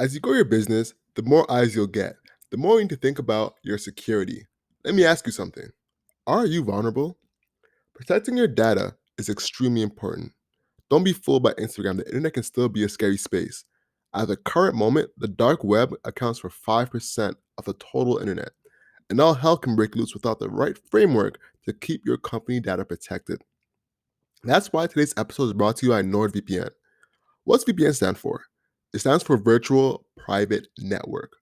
As you grow your business, the more eyes you'll get, the more you need to think about your security. Let me ask you something. Are you vulnerable? Protecting your data is extremely important. Don't be fooled by Instagram. The internet can still be a scary space. At the current moment, the dark web accounts for 5% of the total internet, and all hell can break loose without the right framework to keep your company data protected. That's why today's episode is brought to you by NordVPN. What's VPN stand for? It stands for Virtual Private Network,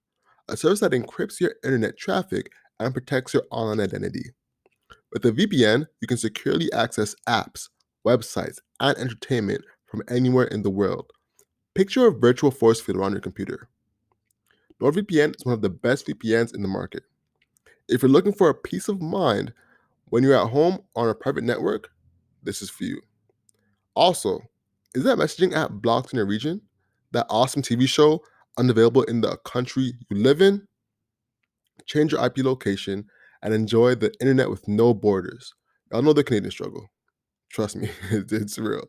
a service that encrypts your internet traffic and protects your online identity. With a VPN, you can securely access apps, websites, and entertainment from anywhere in the world. Picture a virtual force field around your computer. NordVPN is one of the best VPNs in the market. If you're looking for a peace of mind when you're at home on a private network, this is for you. Also, is that messaging app blocked in your region? That awesome TV show unavailable in the country you live in? Change your IP location and enjoy the internet with no borders. Y'all know the Canadian struggle. Trust me, it's real.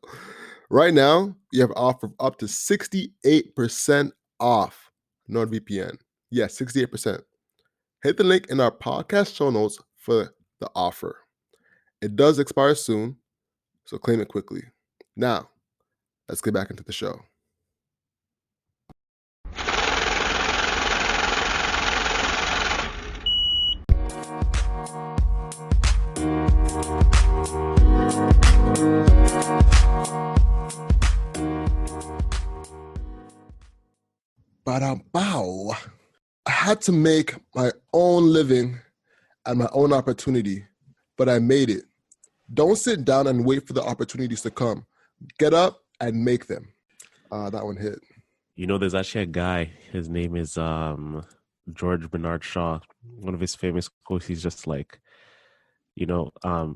Right now, you have an offer of up to 68% off NordVPN. Yes, 68%. Hit the link in our podcast show notes for the offer. It does expire soon, so claim it quickly. Now, let's get back into the show. Bow. I had to make my own living and my own opportunity, but I made it. Don't sit down and wait for the opportunities to come. Get up and make them. That one hit. You know, there's actually a guy, his name is George Bernard Shaw. One of his famous quotes, he's just like, the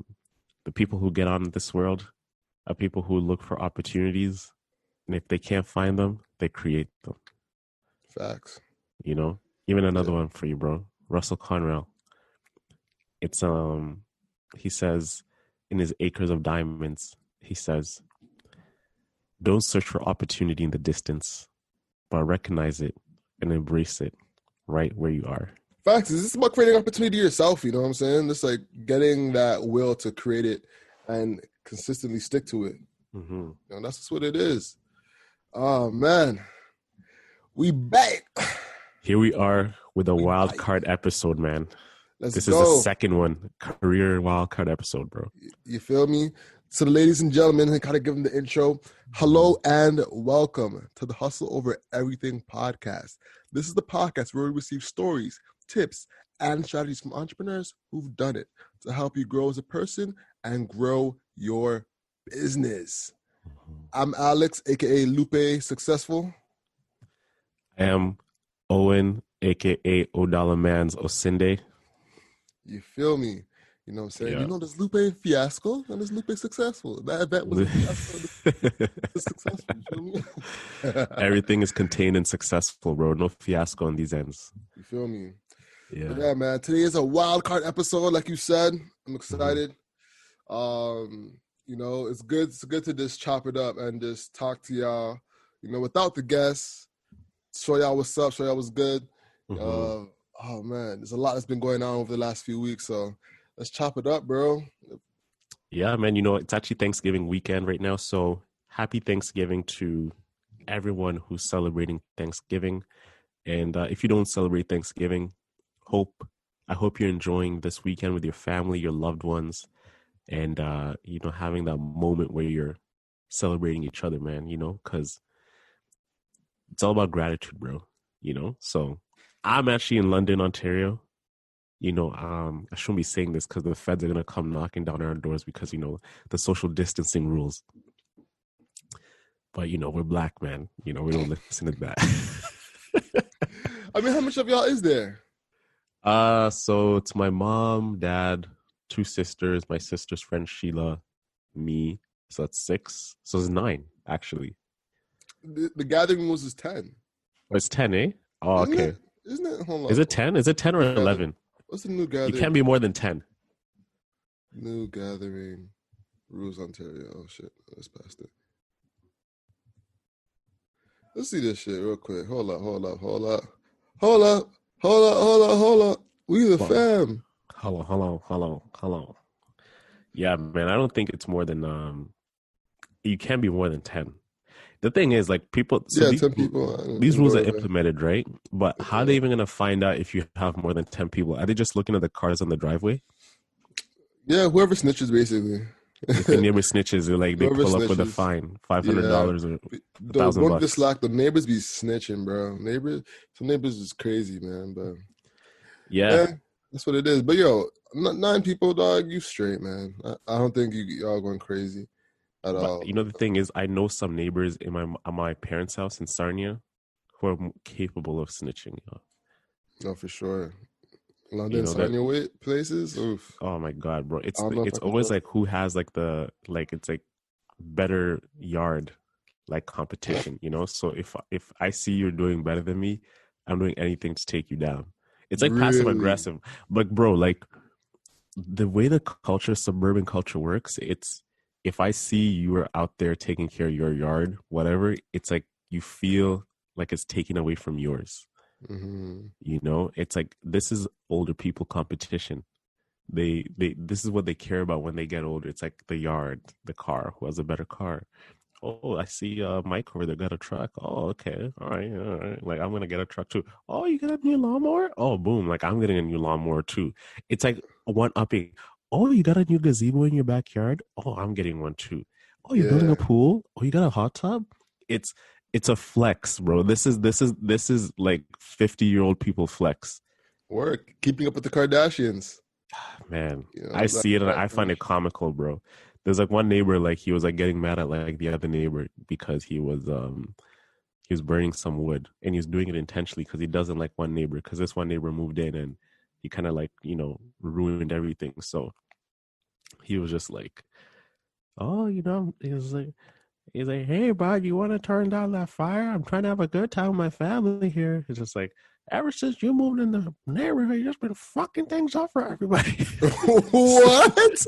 people who get on this world are people who look for opportunities, and if they can't find them, they create them. Facts. Even another one for you, bro. Russell Conwell. It's he says in his Acres of Diamonds, he says, don't search for opportunity in the distance, but recognize it and embrace it right where you are. Facts. Is this about creating opportunity yourself? You know what I'm saying? Just like getting that will to create it and consistently stick to it. Mm-hmm. That's just what it is. Oh, man. We back. Here we are with a Wildcard episode, man. This go. is the second one, career Wildcard episode, bro. You feel me? So the ladies and gentlemen, I gotta give them the intro. Hello and welcome to the Hustle Over Everything podcast. This is the podcast where we receive stories, tips, and strategies from entrepreneurs who've done it to help you grow as a person and grow your business. I'm Alex, aka Lupe Successful. I am Owen, aka Odala Mans Osinde. You feel me? You know what I'm saying? Yeah. There's Lupe Fiasco and there's Lupe Successful. That event was a fiasco. Successful. You feel me? Everything is contained and successful, bro. No fiasco on these ends. You feel me? Yeah. But yeah, man. Today is a wild card episode, like you said. I'm excited. It's good. It's good to just chop it up and just talk to y'all. Without the guests, show y'all what's up, show y'all what's good. Mm-hmm. Oh man, there's a lot that's been going on over the last few weeks, so let's chop it up, bro. Yeah, man. It's actually Thanksgiving weekend right now, so happy Thanksgiving to everyone who's celebrating Thanksgiving. And if you don't celebrate Thanksgiving, I hope you're enjoying this weekend with your family, your loved ones, and having that moment where you're celebrating each other, man. Because it's all about gratitude, bro. So I'm actually in London, Ontario. I shouldn't be saying this because the feds are going to come knocking down our doors because, the social distancing rules. But, we're black, man. We don't listen to that. I mean, how much of y'all is there? So it's my mom, dad, 2 sisters, my sister's friend Sheila, me. So that's 6. So it's 9, actually. The gathering was 10. Oh, it's 10, eh? Oh, okay. Isn't it? Hold on. Is it 10? Is it 10 or 11? What's the new gathering? You can't be more than 10. New gathering rules, Ontario. Oh shit, let's pass it. Let's see this shit real quick. Hold up, hold up, hold up, hold up, hold up, hold up, hold up. We the Well, fam. hello. Yeah, man, I don't think it's more than you can be more than 10. The thing is, like, people, so Yeah, 10 people these rules are indoor event. implemented, right? But how are they Yeah. even gonna find out if you have more than 10 people? Are they just looking at the cars on the driveway? Yeah, whoever snitches basically. If your neighbor snitches, they're like they Whoever pull up with a snitches. fine, five hundred Yeah. dollars or a Don't, thousand don't just bucks. slack. The neighbors be snitching, bro. Some neighbors is crazy, man. But Yeah, yeah, that's what it is. But yo, 9 people, dog, you straight, man. I don't think y'all going crazy at but all. you know the thing is, I know some neighbors in my parents' house in Sarnia who are capable of snitching. No, for sure. You London, know that. Sarnia way places. Oof. Oh my god, bro! I don't know if It's I could always trust. like who has like the like it's like better yard like competition. You know, so if I see you're doing better than me, I'm doing anything to take you down. It's like passive Really? aggressive, but bro, like the way the culture, suburban culture works, it's if I see you are out there taking care of your yard, whatever, it's like you feel like it's taken away from yours. Hmm. You know, it's like this is older people competition. They this is what they care about when they get older. It's like the yard, the car, who has a better car. Oh, I see Mike over there got a truck. Oh, okay. All right, all right. Like I'm gonna get a truck too. Oh, you got a new lawnmower? Oh, boom. Like I'm getting a new lawnmower too. It's like one upping. Oh, you got a new gazebo in your backyard? Oh, I'm getting one too. Oh, you're building a Yeah. pool? Oh, you got a hot tub? It's it's a flex, bro. This is like 50-year-old people flex. Work. Keeping up with the Kardashians. Man, You I know, see it and that I kind find of it comical, bro. There's like one neighbor, like he was like getting mad at like the other neighbor because he was burning some wood and he was doing it intentionally because he doesn't like one neighbor because this one neighbor moved in and he kind of like ruined everything. So he was just like, oh, he's like, hey, bud, you want to turn down that fire? I'm trying to have a good time with my family here. It's just like, ever since you moved in the neighborhood, you've just been fucking things up for everybody. so, What?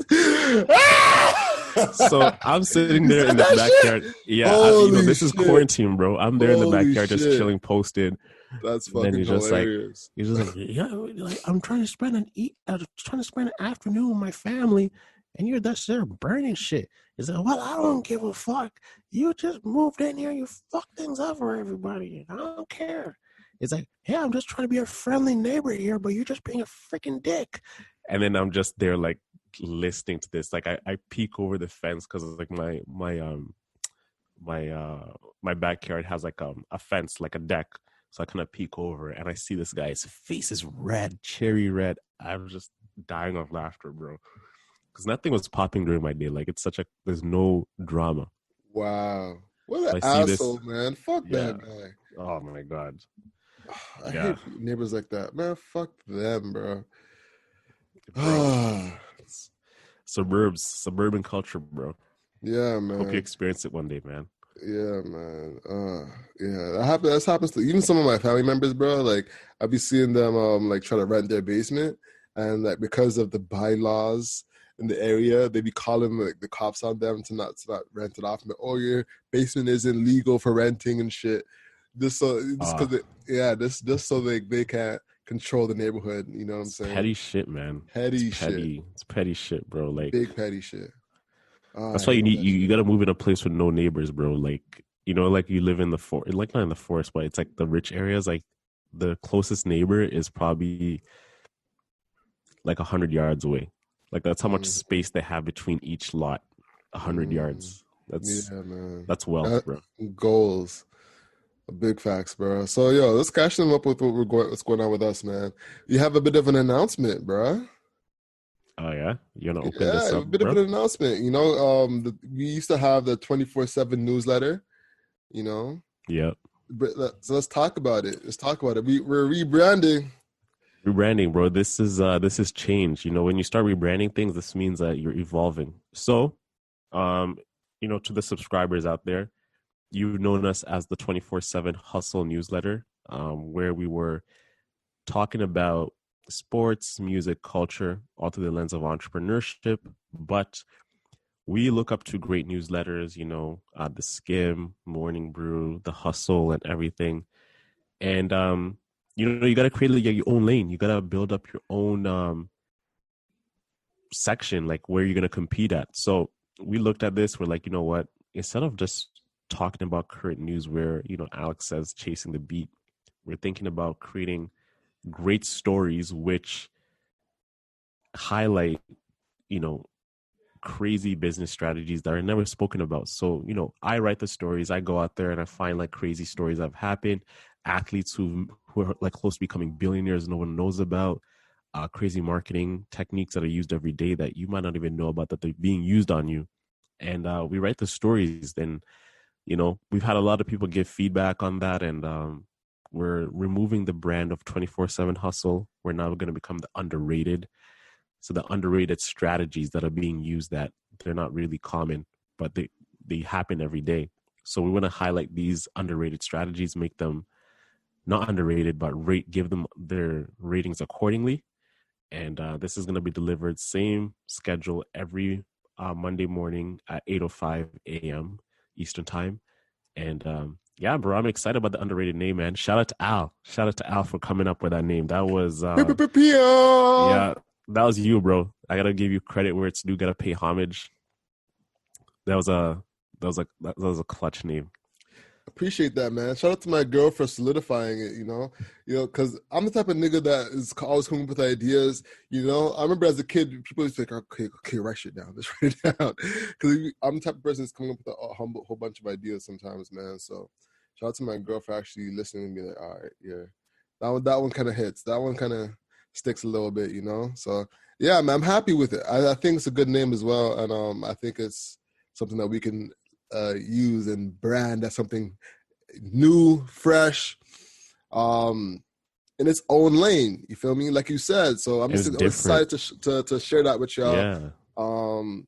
so I'm sitting You there said in the that shit? backyard. Yeah, Holy this is shit. quarantine, bro. I'm there in the Holy backyard just shit. chilling, posted. That's And then fucking hilarious. he's just like, yeah, like I'm trying to trying to spend an afternoon with my family, and you're just there burning shit. He's like, well, I don't give a fuck. You just moved in here, you fuck things up for everybody. I don't care. It's like, yeah, I'm just trying to be a friendly neighbor here, but you're just being a freaking dick. And then I'm just there like listening to this. Like I peek over the fence because like my my backyard has like a fence, like a deck. So I kind of peek over and I see this guy. His face is red, cherry red. I'm just dying of laughter, bro. Because nothing was popping during my day. Like there's no drama. Wow. What an So I see this. asshole, man. Fuck Yeah. that guy. Oh my God. I Yeah. hate neighbors like that. Man, fuck them, bro. Bro. Suburban culture, bro. Yeah, Hope you man. experience it one day, man. Yeah, man. Yeah. That happens to even some of my family members, bro. Like I be seeing them like try to rent their basement and like because of the bylaws in the area, they be calling like the cops on them to not rent it off. And, oh, your basement isn't legal for renting and shit. Just Uh because yeah, this just so they can't control the neighborhood. You know what I'm it's saying? petty shit, man. It's Petty shit. petty. It's petty shit, bro. Like Big petty shit. Oh, I that's why hate that you shit. got to move in a place with no neighbors, bro. Like like you live in the forest, like not in the forest, but it's like the rich areas. Like the closest neighbor is probably like 100 yards away. Like that's how much Mm, space they have between each lot. 100 yards. yeah, man. That's wealth, bro. Goals. Big facts, bro. So, yo, let's catch them up with what's going on with us, man. You have a bit of an announcement, bro. Oh yeah, you wanna open Yeah, this a up, bit of an bro? announcement. We used to have the 24/7 newsletter, you know. Yep. So let's talk about it. Let's talk about it. We're rebranding. Rebranding, bro. This is change. When you start rebranding things, this means that you're evolving. So, um, to the subscribers out there, you've known us as the 24/7 Hustle newsletter, where we were talking about sports, music, culture, all through the lens of entrepreneurship. But we look up to great newsletters, the Skim, Morning Brew, the Hustle, and everything. And you got to create like your own lane. You got to build up your own section, like where you're going to compete at. So we looked at this. We're like, you know what? Instead of just talking about current news, where Alex says chasing the beat, we're thinking about creating great stories which highlight, crazy business strategies that are never spoken about. So, I write the stories, I go out there and I find like crazy stories that have happened, athletes who are like close to becoming billionaires no one knows about, crazy marketing techniques that are used every day that you might not even know about, that they're being used on you. And we write the stories. Then, we've had a lot of people give feedback on that. And we're removing the brand of 24/7 hustle. We're now going to become the underrated. So the underrated strategies that are being used, that they're not really common, but they happen every day. So we want to highlight these underrated strategies, make them not underrated, but give them their ratings accordingly. And this is going to be delivered same schedule every Monday morning at 8:05 a.m. Eastern time. And yeah, bro, I'm excited about the underrated name, man. Shout out to Al. Shout out to Al for coming up with that name. That was yeah, that was you, bro. I gotta give you credit where it's due. Gotta pay homage. That was a clutch name. Appreciate that, man. Shout out to my girl for solidifying it, because I'm the type of nigga that is always coming up with ideas, I remember as a kid, people used to be like, okay, write shit down. Just write it down. Because I'm the type of person that's coming up with a whole bunch of ideas sometimes, man. So shout out to my girl for actually listening and being like, all right, yeah. That one kind of hits. That one kind of sticks a little bit, So yeah, man, I'm happy with it. I think it's a good name as well. And I think it's something that we can use and brand as something new, fresh, in its own lane. You feel me? Like you said. So I'm just excited to share that with y'all. Yeah.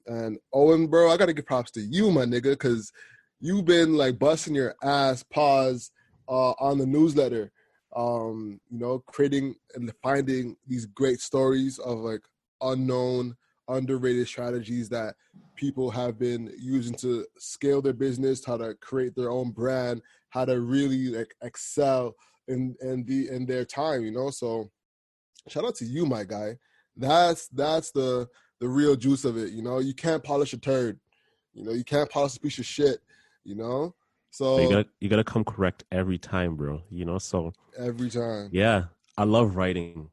And Owen, bro, I gotta give props to you, my nigga, because you've been like busting your ass on the newsletter. Creating and finding these great stories of like unknown, underrated strategies that people have been using to scale their business, how to create their own brand, how to really like excel in their time, So shout out to you, my guy. That's the real juice of it, You can't polish a turd, You can't polish a piece of shit, So you gotta come correct every time, bro. So every time. Yeah, I love writing.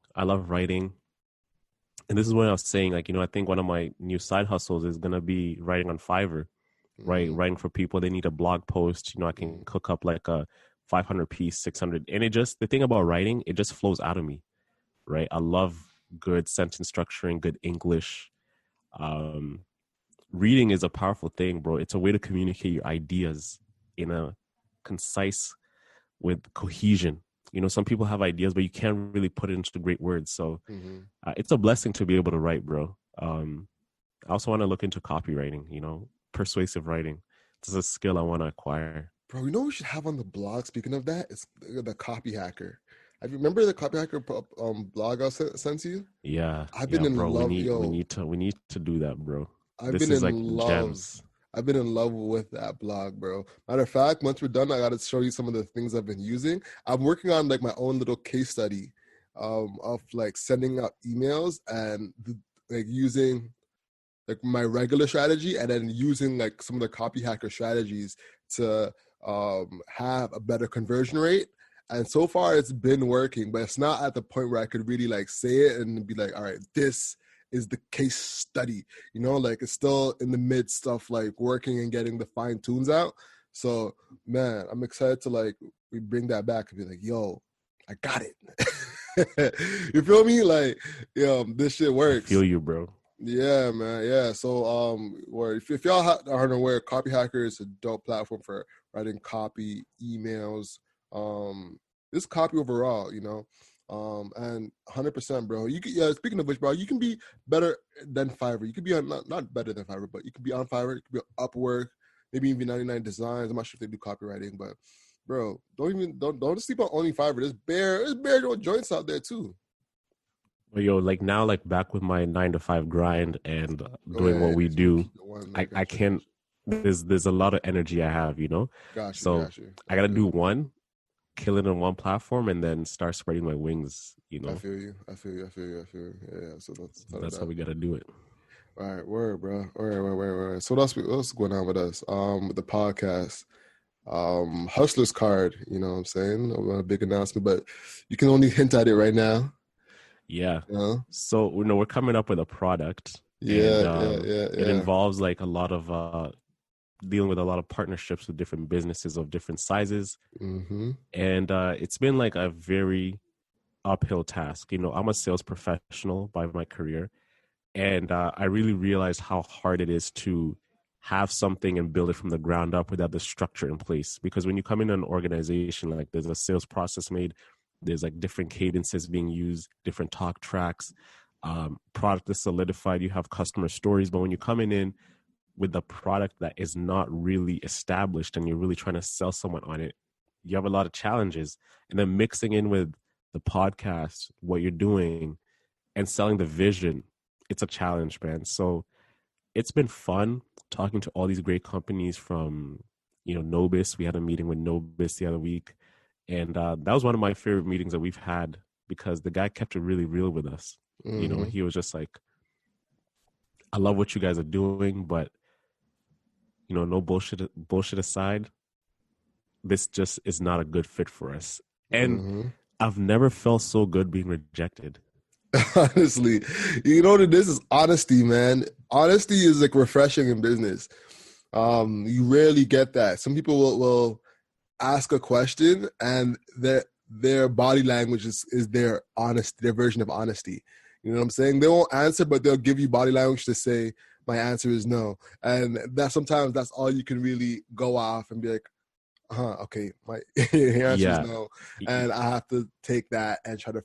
And this is what I was saying, like, I think one of my new side hustles is going to be writing on Fiverr, right? Writing for people. They need a blog post. I can cook up like a 500 piece, 600. And the thing about writing, it just flows out of me, right? I love good sentence structuring, good English. Reading is a powerful thing, bro. It's a way to communicate your ideas in a concise, with cohesion. Some people have ideas, but you can't really put it into great words. So it's a blessing to be able to write, bro. I also want to look into copywriting, persuasive writing. This is a skill I want to acquire. Bro, what we should have on the blog, speaking of that, is the Copy Hacker. I remember the Copy Hacker blog I sent to you? Yeah. I've been in bro, love. We need to do that, bro. I've been in love with that blog, bro. Matter of fact, once we're done, I got to show you some of the things I've been using. I'm working on like my own little case study of like sending out emails and like using like my regular strategy and then using like some of the Copy Hacker strategies to have a better conversion rate. And so far it's been working, but it's not at the point where I could really like say it and be like, all right, this is the case study, like it's still in the midst of like working and getting the fine tunes out. So man, I'm excited to like, we bring that back and be like, yo, I got it. You feel me? Like, this shit works. I feel you, bro. Yeah, man. Yeah. So, if y'all aren't aware, Copy Hacker is a dope platform for writing copy, emails, just copy overall, and 100%, bro. Speaking of which, bro, you can be better than Fiverr. You could be on not better than Fiverr, but you could be on Fiverr. You could be on Upwork, maybe even 99 Designs. I'm not sure if they do copywriting, but bro, don't sleep on only Fiverr. There's bare joints out there too. But yo, like now, like back with my 9 to 5 grind and Oh doing yeah, what yeah. we So you do, keep it one. I I got you. I got can't. There's a lot of energy I have, you know. you. Got you. So Got you. I I gotta feel do you. one, kill it on one platform, and then start spreading my wings. You I know, feel you. I feel you. I feel you. I feel you. Yeah. Yeah. So that's that's how that. we gotta do it. All right, word, bro. All right, word. So what's going on with us? With the podcast. Hustler's card, you know what I'm saying? A big announcement, but you can only hint at it right now. Yeah. You know? So we're coming up with a product, and it Yeah. involves like a lot of dealing with a lot of partnerships with different businesses of different sizes, Mm-hmm. and it's been like a very uphill task. You know, I'm a sales professional by my career, and I really realized how hard it is to have something and build it from the ground up without the structure in place. Because when you come in an organization, like there's a sales process made, there's like different cadences being used, different talk tracks, product is solidified, you have customer stories. But when you come in with a product that is not really established and you're really trying to sell someone on it, you have a lot of challenges. And then mixing in with the podcast, what you're doing, and selling the vision, it's a challenge, man. So it's been fun talking to all these great companies from, Nobis. We had a meeting with Nobis the other week. And that was one of my favorite meetings that we've had because the guy kept it really real with us. Mm-hmm. He was just like, I love what you guys are doing, but no bullshit aside, this just is not a good fit for us. And Mm-hmm. I've never felt so good being rejected. Honestly, you know what this is honesty, man. Honesty is like refreshing in business. You rarely get that. Some people will ask a question and their body language is their honesty, their version of honesty. You know what I'm saying? They won't answer, but they'll give you body language to say, my answer is no. And that sometimes that's all you can really go off and be like, okay, my answer is Yeah. no. And I have to take that and try to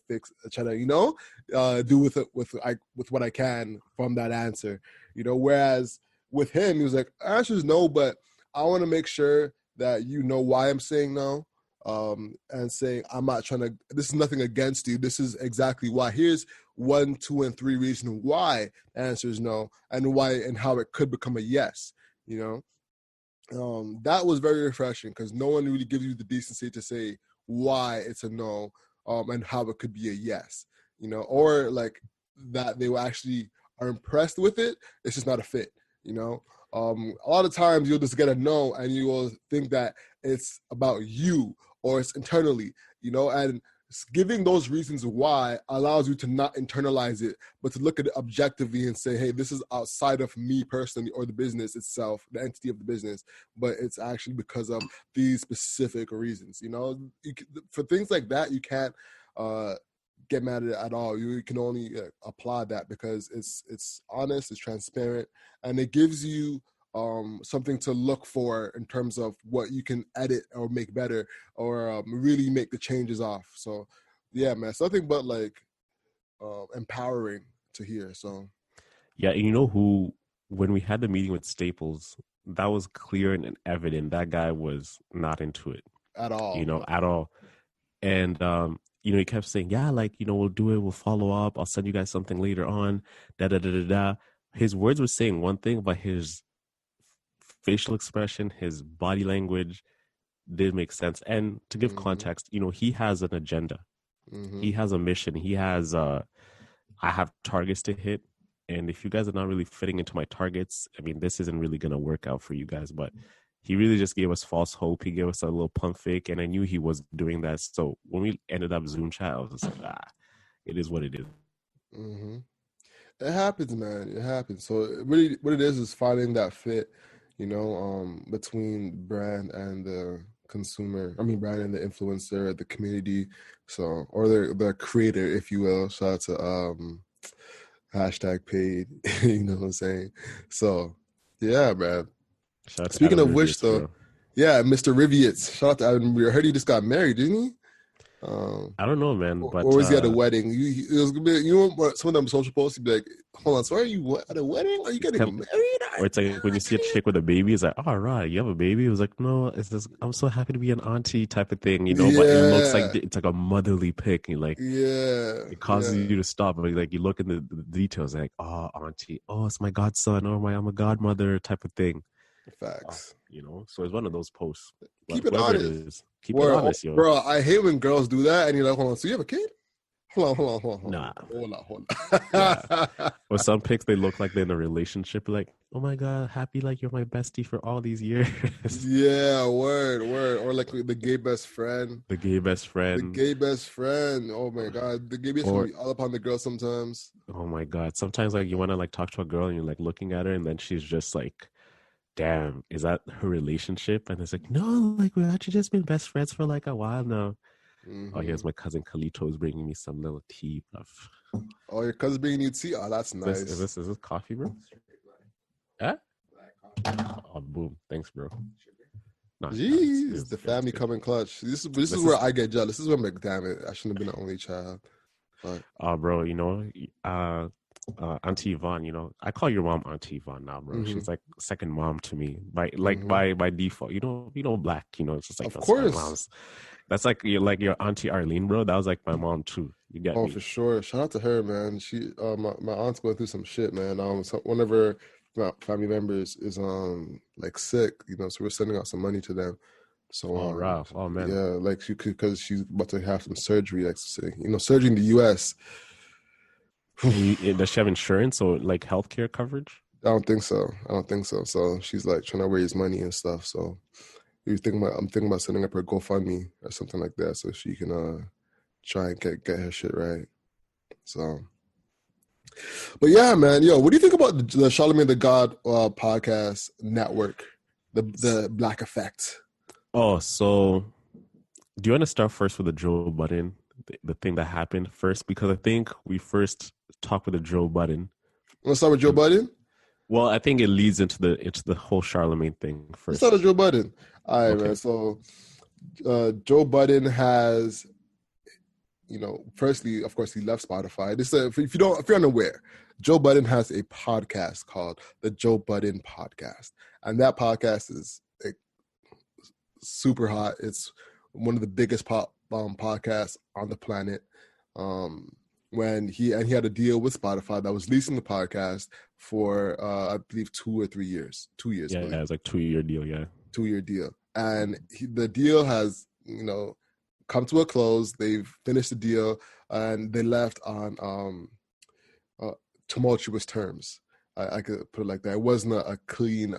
do with it with what I can from that answer. Whereas with him, he was like, answer is no, but I want to make sure that you know why I'm saying no. And saying I'm not trying to, this is nothing against you, this is exactly why. Here's 1, 2, and 3 reasons why the answer is no, and why and how it could become a yes. That was very refreshing because no one really gives you the decency to say why it's a no, and how it could be a yes, or like that they will actually are impressed with it. It's just not a fit. A lot of times you'll just get a no and you will think that it's about you or it's internally, and giving those reasons why allows you to not internalize it, but to look at it objectively and say, hey, this is outside of me personally or the business itself, the entity of the business, but it's actually because of these specific reasons. For things like that, you can't get mad at it at all. You can only applaud that because it's honest, it's transparent, and it gives you something to look for in terms of what you can edit or make better or really make the changes off. So yeah, man, it's nothing but like empowering to hear. So Yeah, and you know who, when we had the meeting with Staples, that was clear and evident. That guy was not into it, at all. at all. And, he kept saying, yeah, like, we'll do it. We'll follow up. I'll send you guys something later on. Da, da, da, da, da. His words were saying one thing, but his facial expression, his body language did make sense. And to give Mm-hmm. context, he has an agenda. Mm-hmm. He has a mission. He has, I have targets to hit. And if you guys are not really fitting into my targets, I mean, this isn't really going to work out for you guys. But he really just gave us false hope. He gave us a little pump fake. And I knew he was doing that. So when we ended up Zoom chat, I was just like, it is what it is. Mm-hmm. It happens, man. It happens. So really, what it is finding that fit, between brand and the consumer. I mean, brand and the influencer, the community. So, or the creator, if you will. Shout out to hashtag paid. You know what I'm saying? So, yeah, man. Shout out to Speaking Adam of which, Rivers, though, bro. yeah, Mr. Riviett's. Shout out to Adam. I heard he just got married, didn't he? I don't know, man, Or but was he at a wedding? It was gonna be, you know what, some of them social posts, you'd be like, hold on, so are you at a wedding? Are you it's getting kind married? or it's like when you see a chick with a baby, it's like, oh, right, you have a baby. It was like, no, it's just, I'm so happy to be an auntie type of thing, you know. But it looks like Yeah, it's like a motherly pic, and like yeah, it causes yeah. you to stop. But like you look in the details, like, oh, auntie, oh, it's my godson, or I'm a godmother type of thing. Facts. You know, so it's one of those posts. But Keep it whoever it honest. is, keep it Word. Oh, honest, yo. bro, I hate when girls do that and you're like, hold on, so you have a kid? Nah, Hold yeah. on. Or some pics, they look like they're in a relationship. Like, oh my god, happy like you're my bestie for all these years. Yeah, word. Or like the gay best friend. The gay best The friend, gay best friend. Oh my God. The gay best friend or be all up on the girl sometimes. oh my god, sometimes like you want to like talk to a girl and you're like looking at her, and then she's just like, damn, is that her relationship? And it's like, no, like we've actually just been best friends for like a while now. Oh, here's Mm-hmm. my cousin Kalito's bringing me some little tea, bruv. Oh, your cousin bringing you tea? Oh, that's This is nice. this is this coffee, bro? Huh? Oh, boom. Thanks, bro. No, Jeez, the it's family good. coming clutch. This is This where is I get jealous. This is where I'm like, damn it, I shouldn't have been the only child. But bro, you know, Auntie Yvonne, you know, I call your mom Auntie Yvonne now, bro. mm-hmm, She's like second mom to me. mm-hmm. By default. Black, you know, it's just like Of that's my course. mom's. That's like your Auntie Arlene, bro. That was like my mom too. You get Oh, for me? sure. Shout out to her, man. She, my aunt's going through some shit, man. So one of her family members is like sick, you know, so we're sending out some money to them. So Oh, Ralph. Oh man. yeah, like she could, because she's about to have some surgery, like you know, surgery in the U.S. And does she have insurance or like healthcare coverage? I don't think so. I don't think so. So she's like trying to raise money and stuff. So I'm thinking about setting up her GoFundMe or something like that, so she can try and get her shit right. So, but yeah, man, yo, what do you think about the Charlamagne the God podcast network, the Black Effect? Oh, so do you want to start first with the Joe Budden, the thing that happened first? Because I think we first talked with the Joe Budden. Let's start with Joe Budden. Well, I think it leads into the whole Charlamagne thing Let's start with first. Joe Budden. All right, Okay. man. So Joe Budden has, you know, firstly, of course, he left Spotify. This if you're unaware, Joe Budden has a podcast called the Joe Budden Podcast, and that podcast is like, super hot. It's one of the biggest podcasts on the planet. When he had a deal with Spotify that was leasing the podcast for I believe 2 or 3 years. 2 years, I Yeah, believe. it's like 2 year deal. Yeah. 2 year deal, and the deal has, you know, come to a close. They've finished the deal, and they left on tumultuous terms. I could put it like that. It wasn't a clean.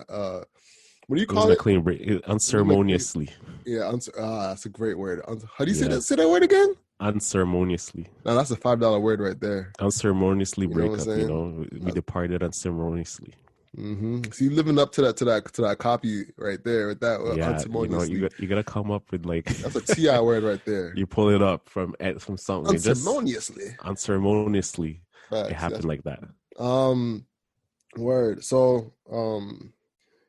What do you It call wasn't a it? clean break. It wasn't a clean. Unceremoniously. Yeah, that's a great word. How do you say Yeah. that? Say that word again. Unceremoniously. Now that's a $5 word right there. Unceremoniously You know what I'm breakup, you saying? know. We departed unceremoniously. Mm-hmm. So you living up to that copy right there with that Yeah, you know, unceremoniously. you gotta come up with like That's a Ti word right there. you pull it up from something. It just Unceremoniously. unceremoniously it Facts. happened like that. Um, word. So,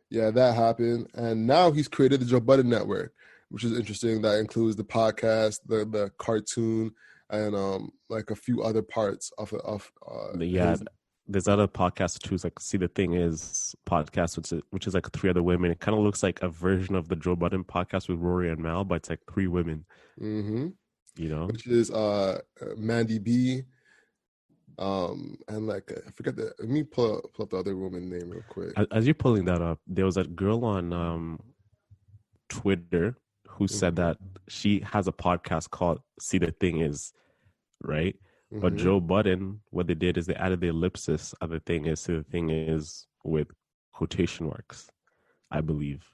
yeah, that happened, and now he's created the Joe Budden Network, which is interesting. That includes the podcast, the cartoon, and like a few other parts of Yeah, his. there's other podcasts too. It's like, see, the thing is, podcast, which is like three other women. It kind of looks like a version of the Joe Budden podcast with Rory and Mal, but it's like three women. Mm-hmm. You know, Which is Mandy B. And like I forget that. Let me pull up the other woman name real quick. as you're pulling that up, there was a girl on Twitter who said that she has a podcast called "See the Thing Is," right? But Joe Budden, what they did is they added the ellipsis of the thing is to the thing is with quotation marks, I believe.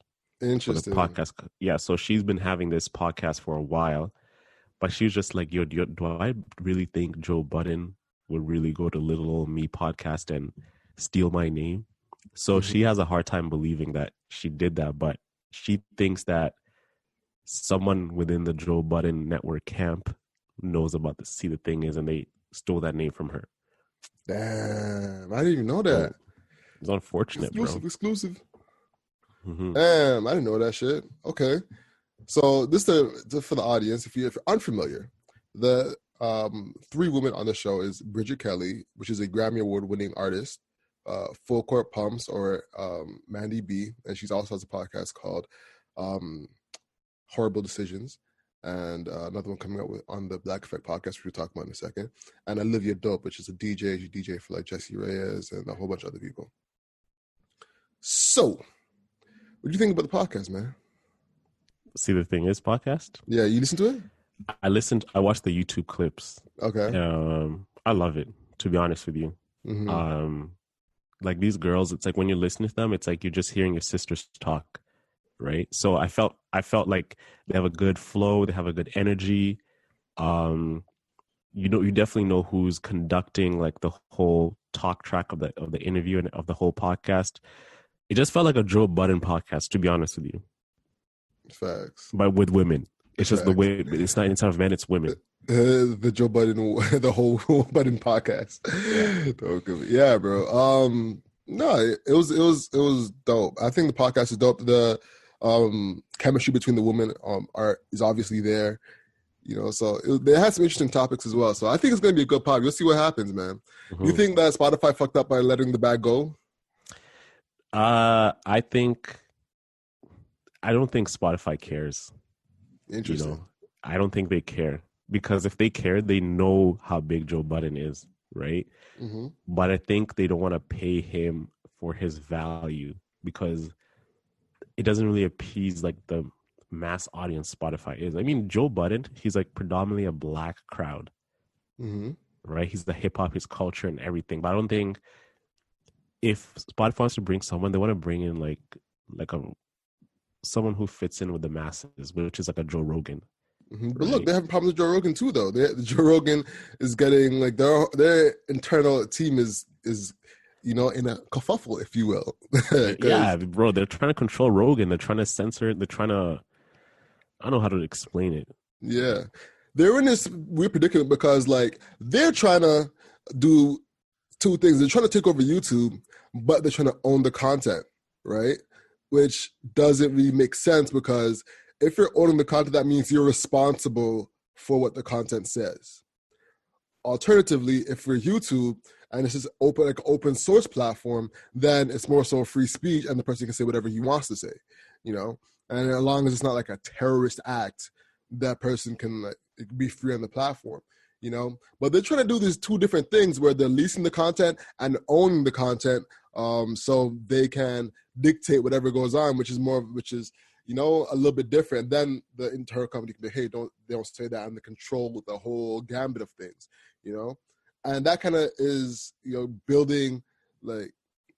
Interesting. For the podcast. Yeah, so she's been having this podcast for a while, but she was just like, yo, do I really think Joe Budden would really go to Little Old Me podcast and steal my name? So she has a hard time believing that she did that, but she thinks that someone within the Joe Budden network camp knows about the See the Thing Is, and they stole that name from her. Damn, I didn't even know that. It's unfortunate, Exclusive. bro. Mm-hmm. Damn, I didn't know that shit. Okay. So this for the audience, if you're unfamiliar, the three women on the show is Bridget Kelly, which is a Grammy Award winning artist, Full Court Pumps or Mandy B, and she's also has a podcast called um, Horrible Decisions, and another one coming up on the Black Effect podcast, which we'll talk about in a second, and Olivia Dope, which is a DJ. She DJ for like Jesse Reyes and a whole bunch of other people. So, what do you think about the podcast, man? See, the thing is, podcast. Yeah, you listen to it? I watched the YouTube clips. Okay. I love it, to be honest with you. Mm-hmm. Like these girls, it's like when you listen to them, it's like you're just hearing your sisters talk, right? So I felt like they have a good flow, they have a good energy. You definitely know who's conducting like the whole talk track of the interview and of the whole podcast. It just felt like a Joe Budden podcast, to be honest with you. Facts. But with women. It's just the way, it's not instead of men, it's women. The Joe Budden, the whole Budden podcast. Yeah, bro. No, it was dope. I think the podcast is dope. The chemistry between the women is obviously there. You know, so they had some interesting topics as well. So I think it's going to be a good pod. We'll see what happens, man. Mm-hmm. You think that Spotify fucked up by letting the bag go? I don't think Spotify cares. Interesting. You know, I don't think they care, because if they cared, they know how big Joe Budden is, right? Mm-hmm. But I think they don't want to pay him for his value, because it doesn't really appease like the mass audience Spotify is. I mean, Joe Budden, he's like predominantly a black crowd, mm-hmm. right? He's the hip hop, his culture and everything. But I don't think if Spotify wants to bring someone, they want to bring in like someone who fits in with the masses, which is like a Joe Rogan. Mm-hmm. Right? But look, they have problems with Joe Rogan too, though. Joe Rogan is getting like their internal team is in a kerfuffle, if you will. Yeah, bro, they're trying to control Rogan. They're trying to censor it. They're trying to, I don't know how to explain it. Yeah, they're in this weird predicament because like they're trying to do two things. They're trying to take over YouTube, but they're trying to own the content, right? Which doesn't really make sense, because if you're owning the content, that means you're responsible for what the content says. Alternatively, if you're YouTube and this is open source platform, then it's more so free speech and the person can say whatever he wants to say, you know? And as long as it's not like a terrorist act, that person can like be free on the platform, you know? But they're trying to do these two different things where they're leasing the content and owning the content, so they can dictate whatever goes on, which is you know, a little bit different. Then the entire company can be, hey, don't say that, and they control the whole gambit of things, you know. And that kind of is, you know, building like,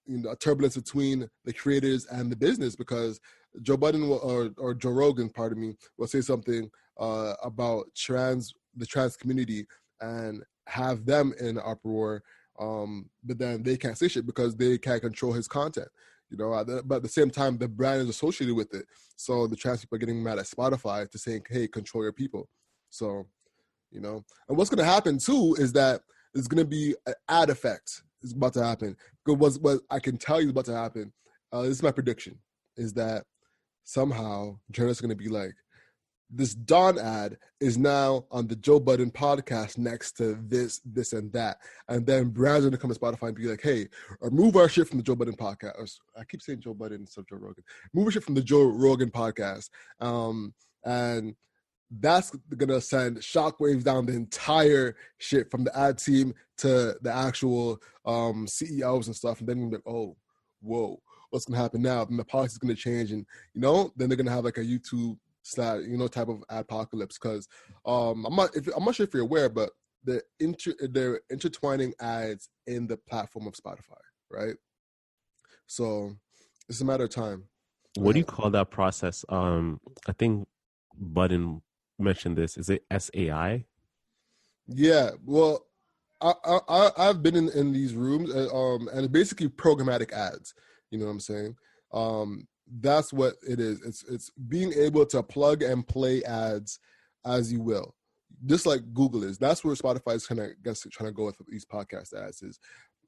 you know, a turbulence between the creators and the business, because Joe Budden or Joe Rogan, pardon me, will say something about the trans community and have them in uproar, but then they can't say shit because they can't control his content, you know. But at the same time, the brand is associated with it, so the trans people are getting mad at Spotify to saying, hey, control your people. So, you know, and what's going to happen too is that there's going to be an ad effect is about to happen. Because what I can tell you is about to happen, this is my prediction, is that somehow journalists are going to be like, this Dawn ad is now on the Joe Budden podcast next to this, and that. And then brands are going to come to Spotify and be like, hey, remove our shit from the Joe Budden podcast. I keep saying Joe Budden instead of Joe Rogan. Move our shit from the Joe Rogan podcast. And that's going to send shockwaves down the entire shit from the ad team to the actual CEOs and stuff. And then you're like, oh, whoa, what's going to happen now? Then the policy is going to change. And, you know, then they're going to have like a YouTube type of apocalypse, because I'm not sure if you're aware, but they're intertwining ads in the platform of Spotify, right? So it's a matter of time. What do you call that process? I think Budden mentioned this. Is it SAI? Yeah, well, I've been in these rooms, and it's basically programmatic ads. You know what I'm saying? That's what it is. It's being able to plug and play ads as you will, just like Google is. That's where Spotify is trying to go with these podcast ads. Is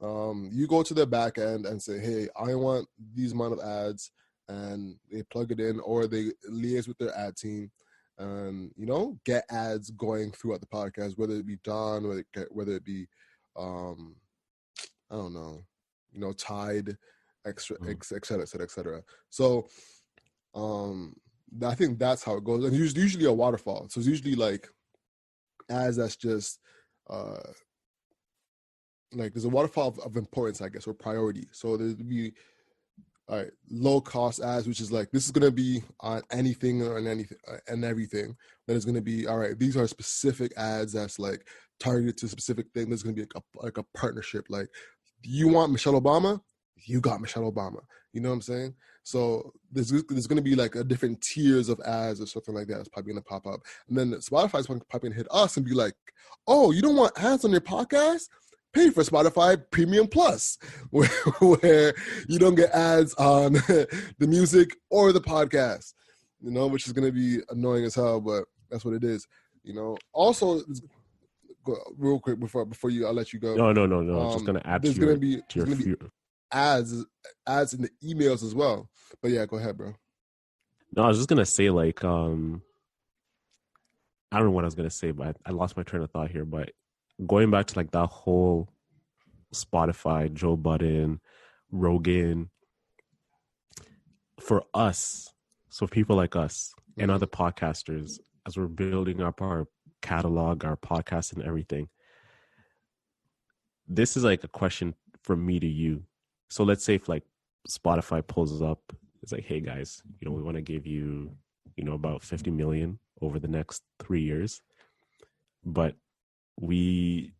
you go to the back end and say, hey, I want these amount of ads and they plug it in, or they liaise with their ad team and, you know, get ads going throughout the podcast, whether it be Don, whether it be, I don't know, you know, Tide, et cetera, et cetera, et cetera. So I think that's how it goes. And usually a waterfall. So it's usually like ads that's just like there's a waterfall of importance, I guess, or priority. So there'd be low cost ads, which is like, this is going to be on anything or on anything and everything. Then it's going to be, all right, these are specific ads that's like targeted to a specific thing. There's going to be like a partnership. Like, you want Michelle Obama? You got Michelle Obama. You know what I'm saying? So there's going to be like a different tiers of ads or something like that. It's probably going to pop up. And then Spotify's probably going to hit us and be like, oh, you don't want ads on your podcast? Pay for Spotify Premium Plus, where you don't get ads on the music or the podcast, you know, which is going to be annoying as hell, but that's what it is, you know. Also, real quick before I'll let you go. No. I was just going to add there's going to be ads in the emails as well. But yeah, go ahead, bro. No, I was just going to say, like, I don't know what I was going to say, but I lost my train of thought here, but going back to like that whole Spotify, Joe Budden, Rogan, for us, so people like us and other podcasters, as we're building up our catalog, our podcast and everything, this is like a question from me to you. So let's say if like Spotify pulls up, it's like, hey guys, you know, we want to give you, you know, about 50 million over the next 3 years, but we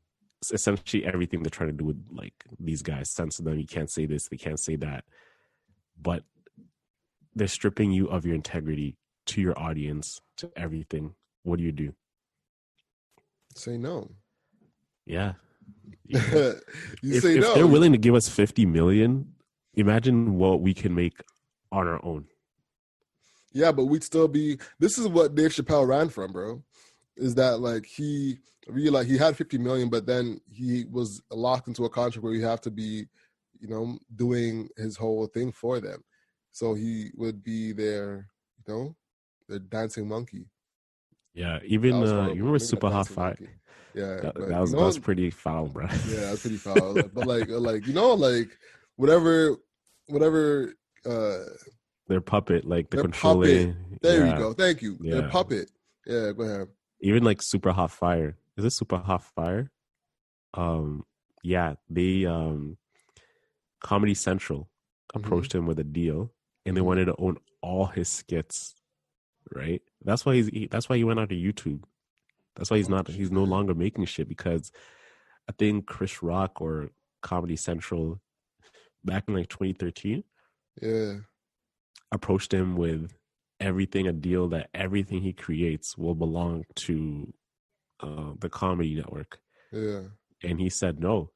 essentially everything they're trying to do with like these guys, censor them. You can't say this, they can't say that, but they're stripping you of your integrity to your audience, to everything. What do you do? Say no. Yeah. If they're willing to give us 50 million, imagine what we can make on our own. Yeah, but we'd still be. This is what Dave Chappelle ran from, bro. Is that like he realized he had 50 million, but then he was locked into a contract where you have to be, you know, doing his whole thing for them. So he would be their, you know, the dancing monkey. Yeah, even you remember Super Hot Fire? Yeah, that was pretty foul, bro. Yeah, that's pretty foul. But like you know, like whatever. Their puppet, like the controlling. There you go. Thank you. Yeah. Their puppet. Yeah, go ahead. Even like Super Hot Fire. Is this Super Hot Fire? Yeah, they Comedy Central approached him with a deal, and they wanted to own all his skits. Right. That's why he went out to YouTube. That's why he's no longer making shit, because I think Chris Rock or Comedy Central back in like 2013, approached him with a deal that everything he creates will belong to the Comedy Network. Yeah. And he said no,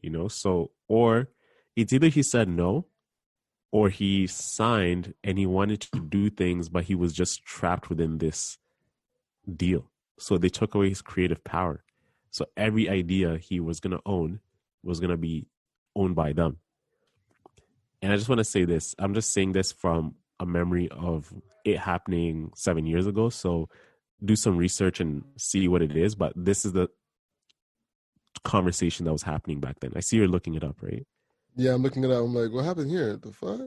you know, so, or it's either he said no or he signed and he wanted to do things, but he was just trapped within this deal. So they took away his creative power. So every idea he was going to own was going to be owned by them. And I just want to say this. I'm just saying this from a memory of it happening 7 years ago. So do some research and see what it is. But this is the conversation that was happening back then. I see you're looking it up, right? Yeah, I'm looking it up. I'm like, what happened here? The fuck?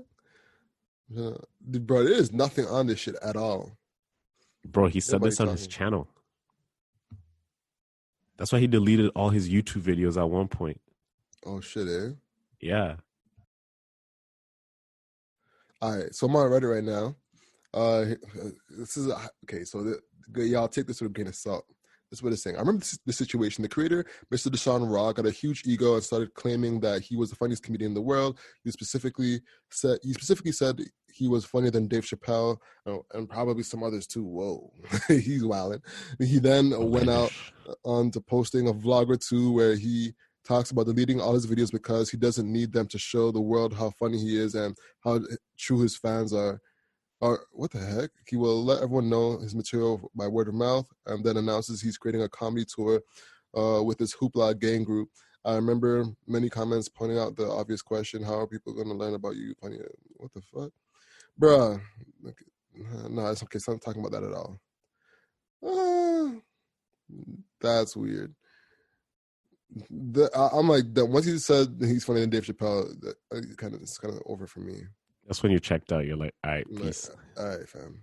Bro, there is nothing on this shit at all. Bro, he said this on his channel. That's why he deleted all his YouTube videos at one point. Oh, shit, eh? Yeah. All right, so I'm on Reddit right now. This is okay. So y'all take this with a grain of salt. This is what it's saying. I remember the situation. The creator, Mr. Deshaun Raw, got a huge ego and started claiming that he was the funniest comedian in the world. He specifically said he was funnier than Dave Chappelle and probably some others too. Whoa, he's wilding. He then went out on to posting a vlog or two where he talks about deleting all his videos because he doesn't need them to show the world how funny he is and how true his fans are. Or what the heck? He will let everyone know his material by word of mouth, and then announces he's creating a comedy tour with his Hoopla gang group. I remember many comments pointing out the obvious question: how are people going to learn about you? What the fuck? Bruh. Okay. No, it's okay. So I'm not talking about that at all. Uh, that's weird. I'm like that. Once he said he's funnier than Dave Chappelle, that it's kind of over for me. That's when you checked out. You're like, all right, I'm like, peace. all right, fam.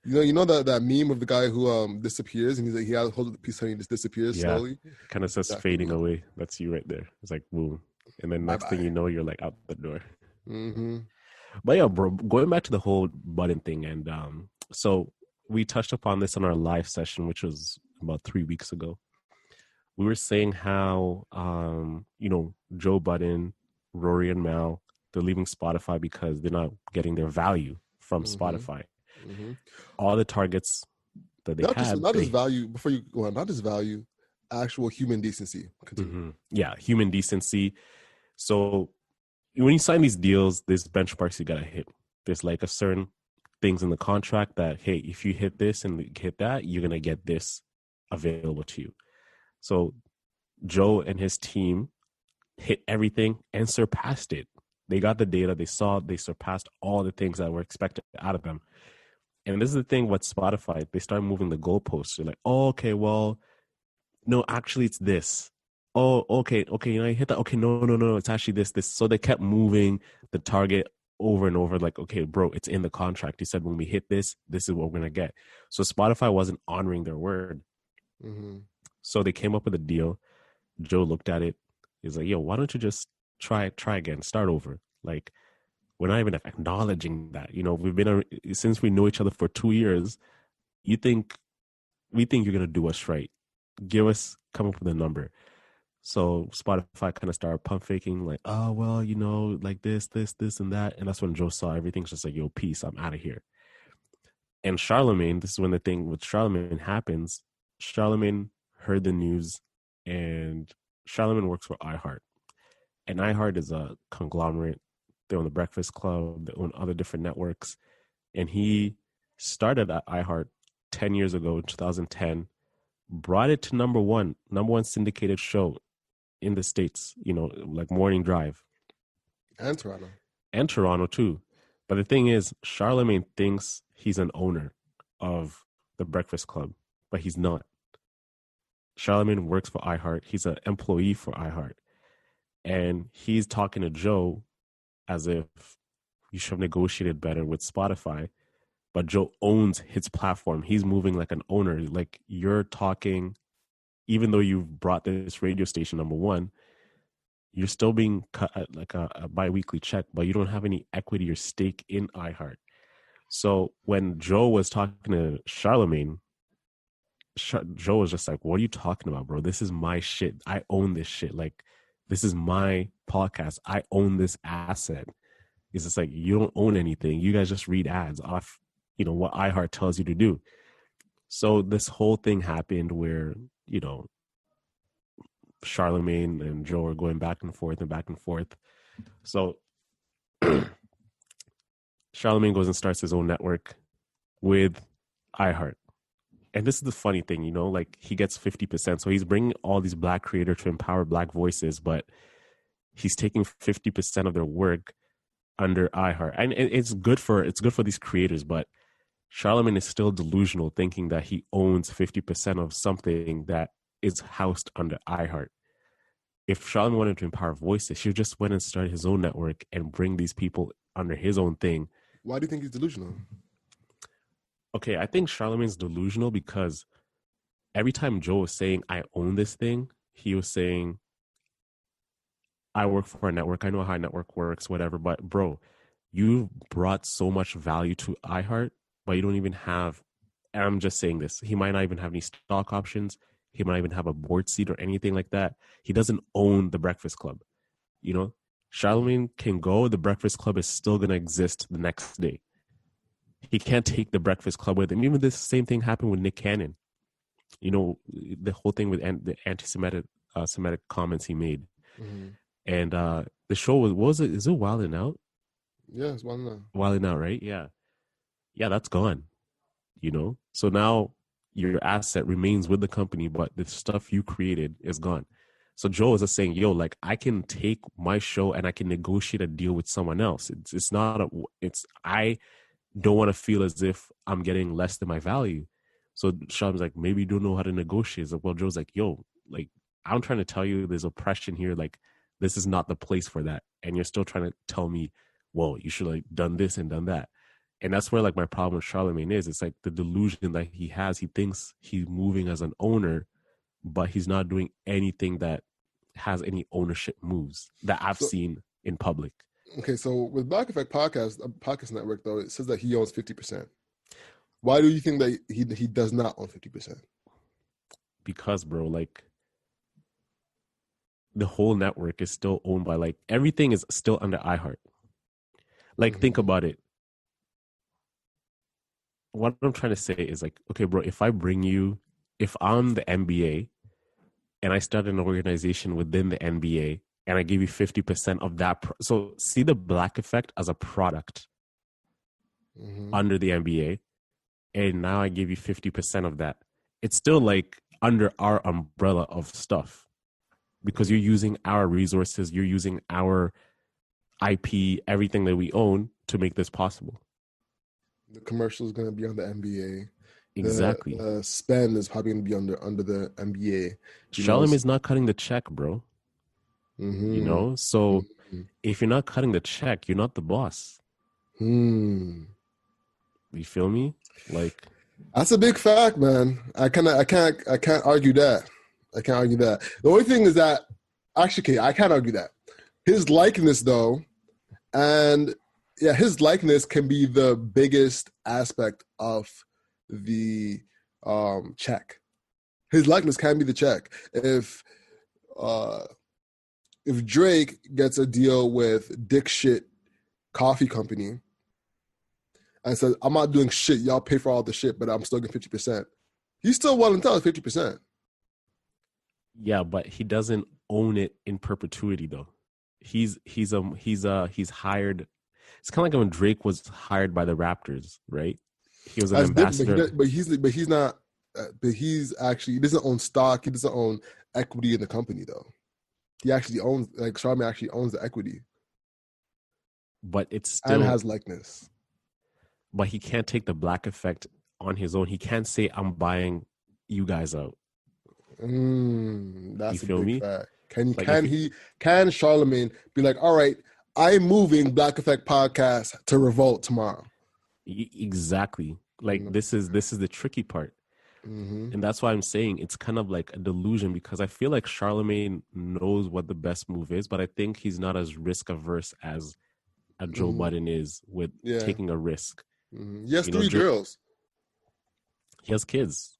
You know that meme of the guy who disappears and he's like he has hold the piece and he just disappears Yeah, slowly. kind of says That for fading me. away. That's you right there. It's like boom, and then Bye next thing bye. you know, you're like out the door. Mm-hmm. But yeah, bro, going back to the whole Budden thing, and so we touched upon this on our live session, which was about 3 weeks ago. We were saying how Joe Budden, Rory, and Mal, they're leaving Spotify because they're not getting their value from Spotify. Mm-hmm. All the targets that they had, Not just value. Before you go on, not just value, actual human decency. Continue. Yeah, human decency. So when you sign these deals, there's benchmarks you gotta hit. There's like a certain things in the contract that, hey, if you hit this and hit that, you're gonna get this available to you. So Joe and his team hit everything and surpassed it. They got the data, they surpassed all the things that were expected out of them. And this is the thing with Spotify, they start moving the goalposts. You're like, oh, okay, well, no, actually it's this. Oh, okay, you hit that. Okay, no, it's actually this. So they kept moving the target over and over, like, okay, bro, it's in the contract. He said when we hit this is what we're gonna get. So Spotify wasn't honoring their word. Mm-hmm. So they came up with a deal. Joe looked at it. He's like, yo, why don't you just try again, start over? Like, we're not even acknowledging that. We've been since we know each other for 2 years. We think you're gonna do us right. Come up with a number. So Spotify kind of started pump faking, like, oh well, like this, and that. And that's when Joe saw everything's just like, yo, peace, I'm out of here. And Charlamagne, this is when the thing with Charlamagne happens. Charlamagne heard the news, and Charlamagne works for iHeart. And iHeart is a conglomerate. They own the Breakfast Club, they own other different networks. And he started at iHeart 10 years ago, in 2010, brought it to number one syndicated show in the States, like Morning Drive. And Toronto. And Toronto too. But the thing is, Charlamagne thinks he's an owner of the Breakfast Club, but he's not. Charlamagne works for iHeart. He's an employee for iHeart. And he's talking to Joe as if you should have negotiated better with Spotify. But Joe owns his platform. He's moving like an owner. Like, you're talking, even though you've brought this radio station number one, you're still being cut at like a bi-weekly check, but you don't have any equity or stake in iHeart. So when Joe was talking to Charlamagne, Joe was just like, what are you talking about, bro? This is my shit. I own this shit. Like, this is my podcast. I own this asset. It's just like, you don't own anything. You guys just read ads off, what iHeart tells you to do. So this whole thing happened where, Charlamagne and Joe are going back and forth. So Charlamagne goes and starts his own network with iHeart. And this is the funny thing, like, he gets 50%. So he's bringing all these Black creators to empower Black voices, but he's taking 50% of their work under iHeart. And it's good for these creators, but Charlamagne is still delusional, thinking that he owns 50% of something that is housed under iHeart. If Charlamagne wanted to empower voices, he just went and started his own network and bring these people under his own thing. Why do you think he's delusional? Okay, I think Charlamagne's delusional because every time Joe was saying, I own this thing, he was saying, I work for a network. I know how a network works, whatever. But bro, you brought so much value to iHeart, but you don't even have, and I'm just saying this, he might not even have any stock options. He might even have a board seat or anything like that. He doesn't own the Breakfast Club. Charlamagne can go. The Breakfast Club is still going to exist the next day. He can't take the Breakfast Club with him. Even this same thing happened with Nick Cannon. The whole thing with the anti-Semitic Semitic comments he made. Mm-hmm. And the show was it? Is it Wild and Out? Yeah, it's Wild and Out. Wild and Out, right? Yeah, that's gone. So now your asset remains with the company, but the stuff you created is gone. So Joe is just saying, yo, like I can take my show and I can negotiate a deal with someone else. It's not a, it's, I don't want to feel as if I'm getting less than my value. So Sean's like, maybe you don't know how to negotiate. It's like, well, Joe's like, yo, like, I'm trying to tell you there's oppression here. Like, this is not the place for that. And you're still trying to tell me, well, you should like done this and done that. And that's where like my problem with Charlamagne is. It's like the delusion that he has. He thinks he's moving as an owner, but he's not doing anything that has any ownership moves that I've seen in public. Okay, so with Black Effect Podcast Network, though, it says that he owns 50%. Why do you think that he does not own 50%? Because, bro, like the whole network is still owned by like everything is still under iHeart. Like, think about it. What I'm trying to say is like, okay, bro, if I'm the NBA and I start an organization within the NBA and I give you 50% of that. So see the Black Effect as a product under the NBA. And now I give you 50% of that. It's still like under our umbrella of stuff because you're using our resources. You're using our IP, everything that we own to make this possible. The commercial is going to be on the NBA. Exactly. The spend is probably going to be under the NBA. Charlamagne is not cutting the check, bro. You know? So if you're not cutting the check, you're not the boss. You feel me? Like, that's a big fact, man. I can't argue that. I can't argue that. The only thing is that actually, I can't argue that. His likeness, though, and yeah, his likeness can be the biggest aspect of the check. His likeness can be the check. If Drake gets a deal with Dick Shit Coffee Company and says, I'm not doing shit, y'all pay for all the shit, but I'm still getting 50%. He's still well entitled 50%. Yeah, but he doesn't own it in perpetuity though. He's hired. It's kind of like when Drake was hired by the Raptors, right? He was an ambassador. But he's not. But he doesn't own stock. He doesn't own equity in the company though. He actually owns, like Charlamagne actually owns the equity. But it's still, and has likeness. But he can't take the Black Effect on his own. He can't say, I'm buying you guys out. That's a big fact. Can Charlamagne be like, all right, I'm moving Black Effect Podcast to Revolt tomorrow? Exactly. Like this is the tricky part. And that's why I'm saying it's kind of like a delusion, because I feel like Charlamagne knows what the best move is, but I think he's not as risk averse as a Joe Budden is with taking a risk. He has three girls. He has kids,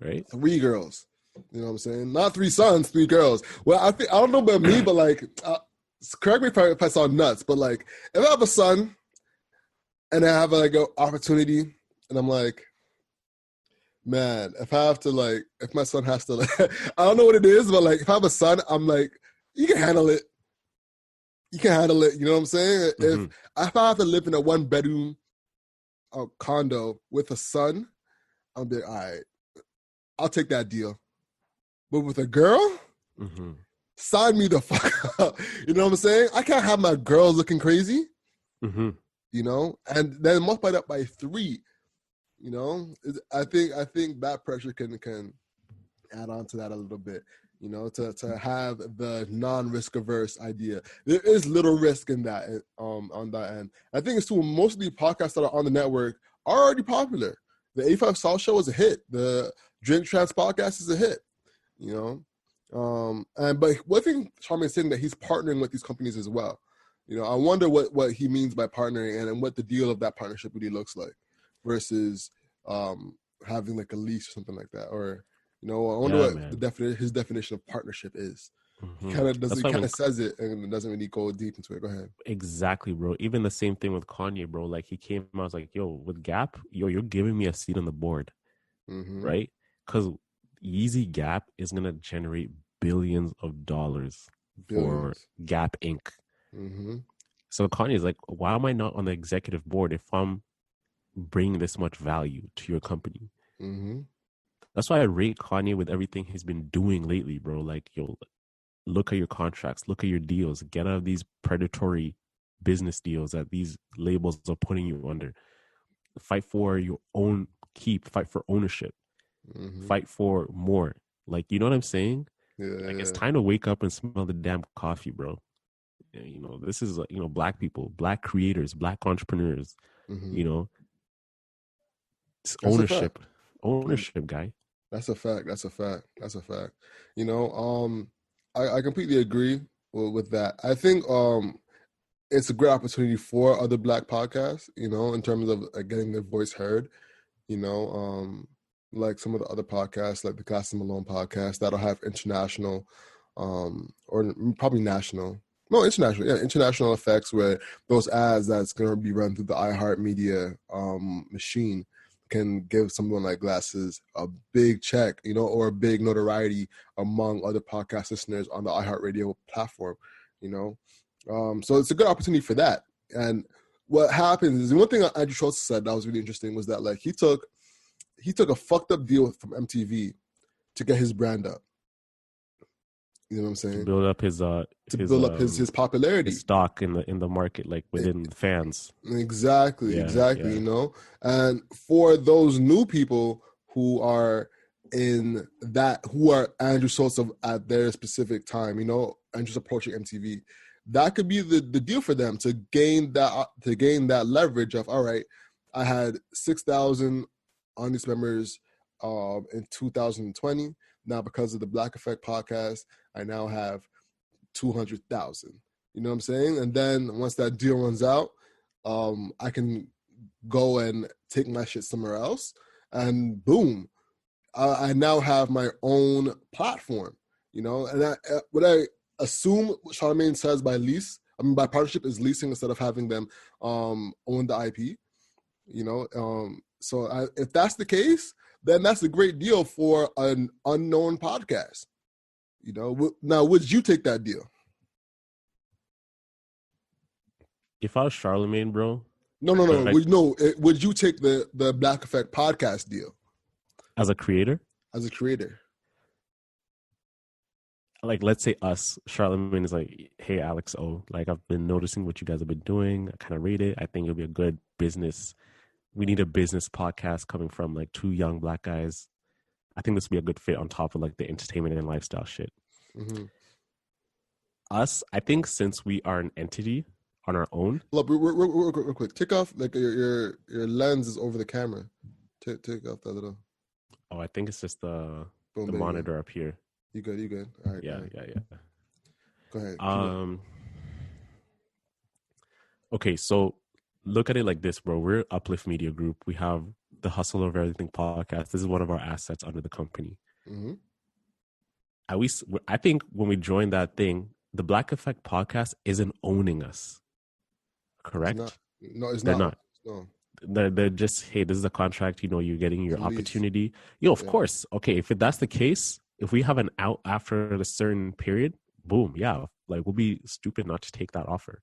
right? 3 girls. You know what I'm saying? Not 3 sons, 3 girls. Well, I don't know about me, but like, correct me if I sound nuts, but like, if I have a son and I have like an opportunity, and I'm like, man, if my son has to, like, I don't know what it is, but like, if I have a son, I'm like, you can handle it. You can handle it. You know what I'm saying? If I have to live in a 1-bedroom condo with a son, I'll be like, all right, I'll take that deal. But with a girl, sign me the fuck up. You know what I'm saying? I can't have my girls looking crazy. You know, and then multiply that by 3. You know, I think that pressure can add on to that a little bit. You know, to have the non-risk averse idea. There is little risk in that on that end. I think it's too. Most of the podcasts that are on the network are already popular. The 85 South Show is a hit. The Drink Trans podcast is a hit. You know, but one thing Charlamagne is saying that he's partnering with these companies as well. You know, I wonder what he means by partnering and what the deal of that partnership really looks like versus having like a lease or something like that. Or, you know, I wonder what his definition of partnership is. He kind of says it and doesn't really go deep into it. Go ahead. Exactly, bro. Even the same thing with Kanye, bro. Like he came out, I was like, yo, with Gap, you're giving me a seat on the board, right? Because Yeezy Gap is gonna generate billions of dollars for Gap Inc. So Kanye's like, why am I not on the executive board if I'm bringing this much value to your company? That's why I rate Kanye with everything he's been doing lately, bro. Like, yo, look at your contracts, look at your deals, get out of these predatory business deals that these labels are putting you under. Fight for your own keep, fight for ownership, fight for more. Like, you know what I'm saying? Like, it's time to wake up and smell the damn coffee, bro. You know, this is, you know, black people, black creators, black entrepreneurs, you know, it's ownership, guy. That's a fact. You know, I completely agree with that. I think it's a great opportunity for other black podcasts, you know, in terms of getting their voice heard, you know, like some of the other podcasts, like the Glass and Malone podcast, that'll have international, or probably national. No, international. Yeah, international effects where those ads that's going to be run through the iHeartMedia machine can give someone like Glasses a big check, you know, or a big notoriety among other podcast listeners on the iHeartRadio platform, you know. So it's a good opportunity for that. And what happens is, one thing Andrew Schultz said that was really interesting was that, like, he took a fucked up deal from MTV to get his brand up. You know what I'm saying? To build up his popularity, his stock in the market, like within the fans. Exactly. You know, and for those new people who are Andrew Schultz at their specific time, you know, Andrew's approaching MTV. That could be the deal for them to gain that leverage of, all right, I had 6,000 audience members in 2020. Now, because of the Black Effect podcast, I now have 200,000. You know what I'm saying? And then once that deal runs out, I can go and take my shit somewhere else, and boom, I now have my own platform. You know, and what I assume Charlamagne says by partnership is leasing instead of having them own the IP. You know, so if that's the case, then that's a great deal for an unknown podcast. You know, now would you take that deal? If I was Charlamagne, bro. No. Would you take the Black Effect podcast deal as a creator? Like, let's say Charlamagne is like, hey, Alex O, like, I've been noticing what you guys have been doing. I kind of rate it. I think it'll be a good business. We need a business podcast coming from like two young black guys. I think this would be a good fit on top of like the entertainment and lifestyle shit. Mm-hmm. I think since we are an entity on our own. Look, real quick. Take off, like, your lens is over the camera. Take off that little. Oh, I think it's just the monitor up here. You good. All right. Yeah. Go ahead. Okay, so look at it like this, bro. We're Uplift Media Group. We have the Hustle of Everything podcast. This is one of our assets under the company. Mm-hmm. I think when we joined that thing, the Black Effect podcast isn't owning us. Correct? It's They're not. No. They're just, hey, this is a contract. You know, you're getting your opportunity. Of course. Okay, if that's the case, if we have an out after a certain period, boom, yeah, like, we'll be stupid not to take that offer,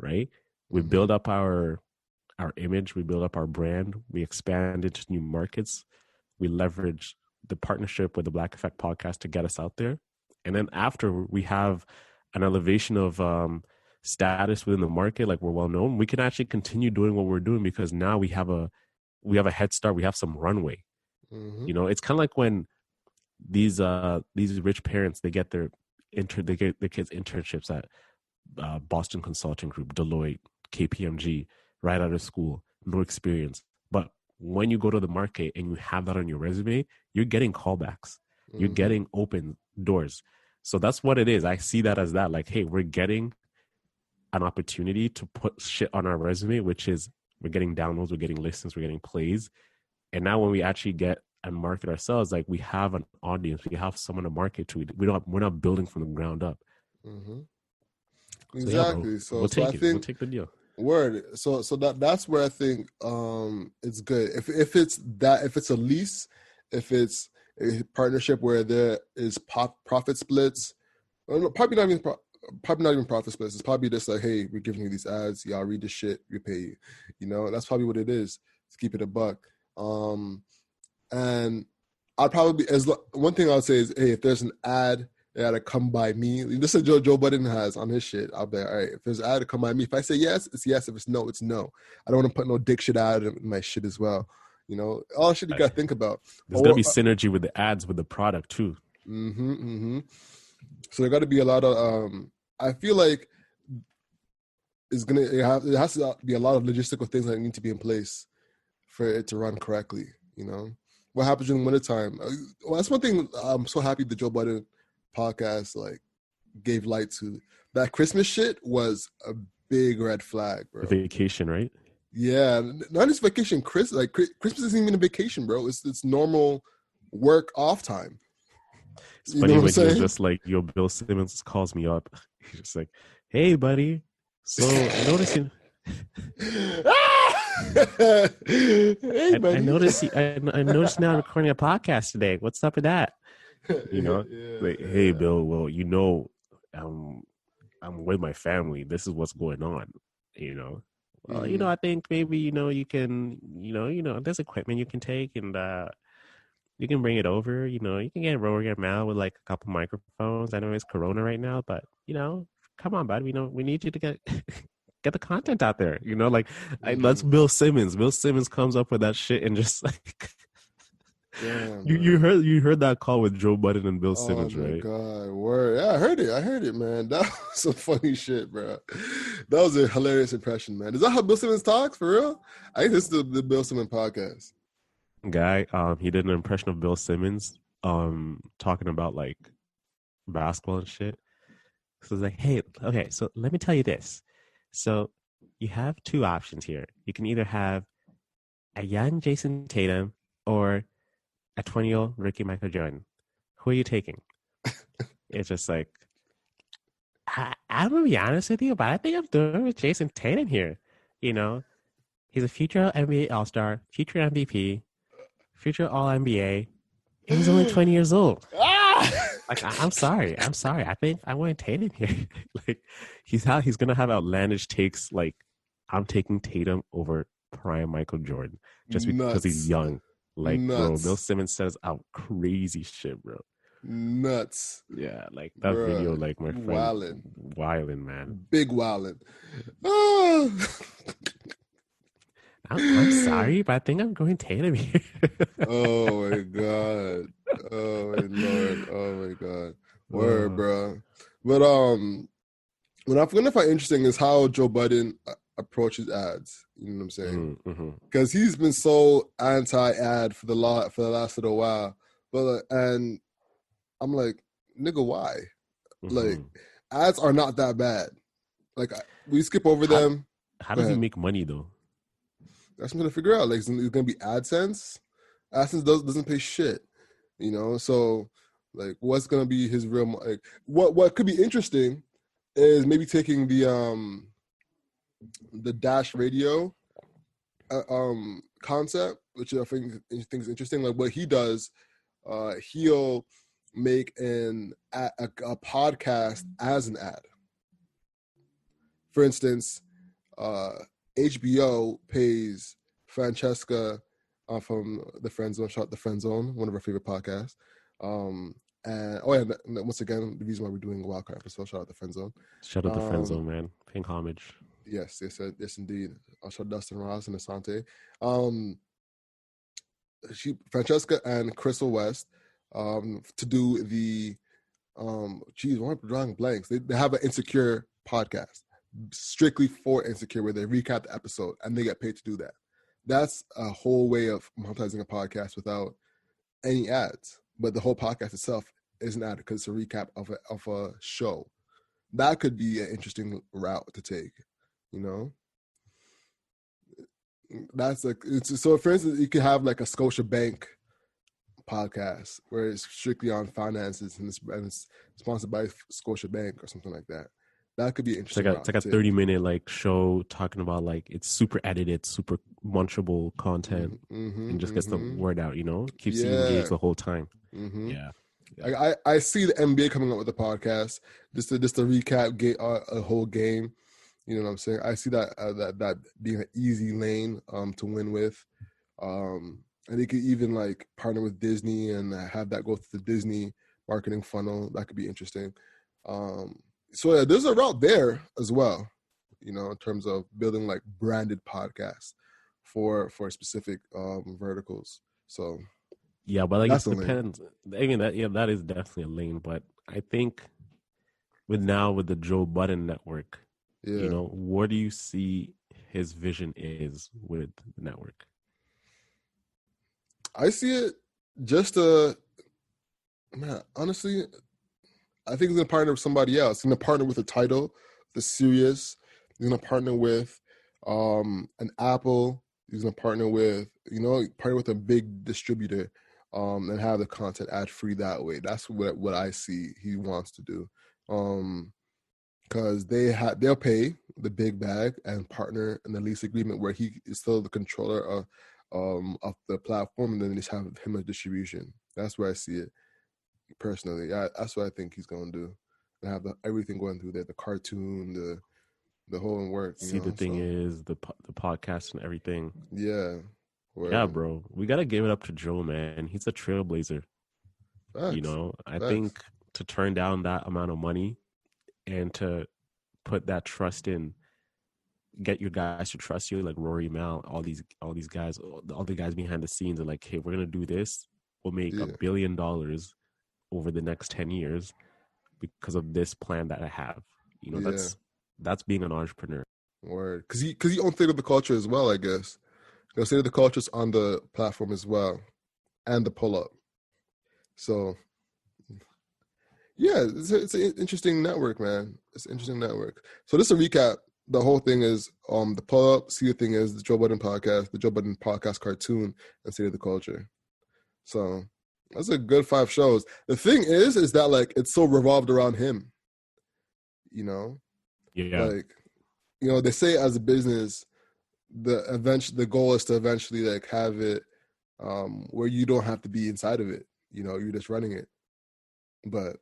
right? We build up our image, we build up our brand, we expand into new markets, we leverage the partnership with the Black Effect podcast to get us out there. And then after we have an elevation of status within the market, like, we're well known, we can actually continue doing what we're doing because now we have a head start, we have some runway. You know, it's kind of like when these rich parents, they get their kids internships at Boston Consulting Group, Deloitte, KPMG, right out of school, no experience. But when you go to the market and you have that on your resume, you're getting callbacks. You're getting open doors. So that's what it is. I see that as that. Like, hey, we're getting an opportunity to put shit on our resume, which is we're getting downloads, we're getting listens, we're getting plays. And now when we actually get and market ourselves, like, we have an audience, we have someone to market to. We're not building from the ground up. Exactly. So we'll take it. We'll take the deal. Word. So that's where I think it's good. If it's a lease, if it's a partnership where there is profit splits, probably not even profit splits. It's probably just like, hey, we're giving you these ads, y'all read the shit, we pay you. You know, that's probably what it is. Let's keep it a buck. And I'd probably one thing I would say is, hey, if there's an ad, had to come by me. This is Joe Budden has on his shit. I'll be like, all right, if there's ad to come by me, if I say yes, it's yes. If it's no, it's no. I don't want to put no dick shit out in my shit as well. You know, all shit you got to think about. There's got to be synergy with the ads with the product too. So there got to be a lot of, I feel like it has to be a lot of logistical things that need to be in place for it to run correctly, you know? What happens during wintertime? Well, that's one thing I'm so happy the Joe Budden podcast like gave light to. That Christmas shit was a big red flag, bro. Vacation, right? Yeah, not just vacation. Christmas isn't even a vacation, bro. It's normal work off time. It's funny when he was just like, yo, Bill Simmons calls me up. He's just like, hey, buddy. So I noticed you. Hey, buddy. I noticed now recording a podcast today. What's up with that? You know, like, hey, Bill. Well, you know, I'm with my family. This is what's going on. You know, well, you know, I think maybe you can, there's equipment you can take and you can bring it over. You know, you can get Rogan Mal with like a couple microphones. I know it's Corona right now, but come on, bud. We need you to get the content out there. You know, like that's Bill Simmons. Bill Simmons comes up with that shit and just like you heard that call with Joe Budden and Bill Simmons, right? Oh my God, word. Yeah, I heard it, man. That was some funny shit, bro. That was a hilarious impression, man. Is that how Bill Simmons talks for real? I think this is the Bill Simmons podcast. Guy, he did an impression of Bill Simmons, talking about like basketball and shit. So it's like, hey, okay, so let me tell you this. So you have two options here. You can either have a young Jason Tatum or a 20-year-old Ricky Michael Jordan. Who are you taking? It's just like, I'm going to be honest with you, but I think I'm doing with Jason Tatum here. You know, he's a future NBA All-Star, future MVP, future All-NBA, and he's only 20 years old. Like, I'm sorry. I think I want Tatum here. Like, he's going to have outlandish takes. Like, I'm taking Tatum over prime Michael Jordan just because he's young. Like, bro, Bill Simmons says out crazy shit, bro. Nuts. Yeah, like that video, like my friend. Wildin', man. Big wildin'. Oh. I'm sorry, but I think I'm going Tatum here. Oh my God. Oh my Lord. Oh my God. Word, bro. But what I'm gonna find interesting is how Joe Budden approaches ads. You know what I'm saying? Because he's been so anti-ad for the last little while. But and I'm like, nigga, why? Like, ads are not that bad. Like, we skip over them. How does he make money though? That's what I'm gonna figure out. Like, it's gonna be AdSense. AdSense doesn't pay shit, you know. So, like, what's gonna be his real? Like, what could be interesting is maybe taking the Dash Radio concept, which I think is interesting. Like, what he does, he'll make a podcast as an ad. For instance, HBO pays Francesca from The Friend Zone, shout out The Friend Zone, one of our favorite podcasts. And once again, the reason why we're doing a Wildcard episode, shout out The Friend Zone. Shout out The Friend Zone, man. Paying homage. Yes, indeed. I'll shout out Dustin Ross and Asante. Francesca and Crystal West to do the why am I drawing blanks? They have an Insecure podcast strictly for Insecure where they recap the episode and they get paid to do that. That's a whole way of monetizing a podcast without any ads. But the whole podcast itself is an ad because it's a recap of a show. That could be an interesting route to take, you know? That's like, so for instance, you could have like a Scotiabank podcast where it's strictly on finances and it's sponsored by Scotiabank or something like that. That could be interesting. It's like a 30-minute like show talking about like it's super edited, super munchable content, and just gets the word out. You know, keeps you engaged the whole time. Yeah. I see the NBA coming up with a podcast just to recap a whole game. You know what I'm saying? I see that being an easy lane to win with. And they could even like partner with Disney and have that go through the Disney marketing funnel. That could be interesting. So yeah, there's a route there as well, in terms of building like branded podcasts for specific verticals. So Yeah, but like it that's the lane. depends. I mean that is definitely a lane, but I think with the Joe Budden network, Yeah, where do you see his vision is with the network? I see it just man, honestly, I think he's gonna partner with somebody else. He's gonna partner with a title, the Sirius. He's gonna partner with an Apple. He's gonna partner with partner with a big distributor, and have the content ad free that way. That's what I see he wants to do, because they'll pay the big bag and partner in the lease agreement where he is still the controller of the platform, and then just have him a distribution. That's where I see it personally. That's what I think he's gonna do. And have everything going through there, the cartoon, the whole work, See, the thing So is the podcast and everything. yeah, Yeah, word. bro, we gotta give it up to Joe, man. He's a trailblazer. Facts, I facts. think to turn down that amount of money and to put that trust in, get your guys to trust you, like Rory Mal, all these guys, all the guys behind the scenes are like, hey, we're gonna do this. We'll make Yeah, $1 billion over the next 10 years because of this plan that I have. yeah, That's being an entrepreneur. word. Because he owns State of the Culture as well, I guess. Because State of the Culture's on the platform as well, and the pull up. So yeah, it's an interesting network, man. It's an interesting network. So just to recap, the whole thing is the pull up. See, the thing is the Joe Budden podcast, the Joe Budden podcast cartoon, and State of the Culture. So that's a good 5 shows. The thing is that like it's so revolved around him. You know, Yeah, like they say as a business, the goal is to eventually like have it where you don't have to be inside of it. You're just running it. But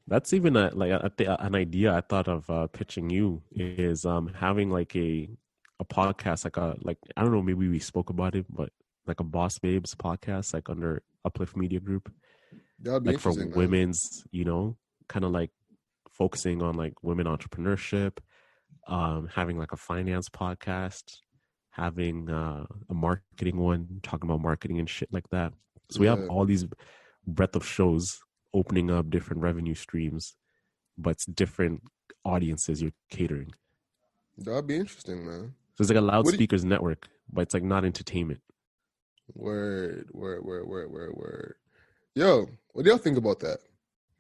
that's even an idea I thought of pitching you is having like a podcast like I don't know, maybe we spoke about it, but like a Boss Babes podcast like under Uplift Media Group, that would be like for interesting, man. women's, kind of like focusing on like women entrepreneurship, having like a finance podcast, having a marketing one, talking about marketing and shit like that. So we have Yeah, all these breadth of shows opening up different revenue streams, but it's different audiences you're catering. that would be interesting, man. So it's like a What do you, loudspeakers network, but it's like not entertainment. word. Yo, what do y'all think about that?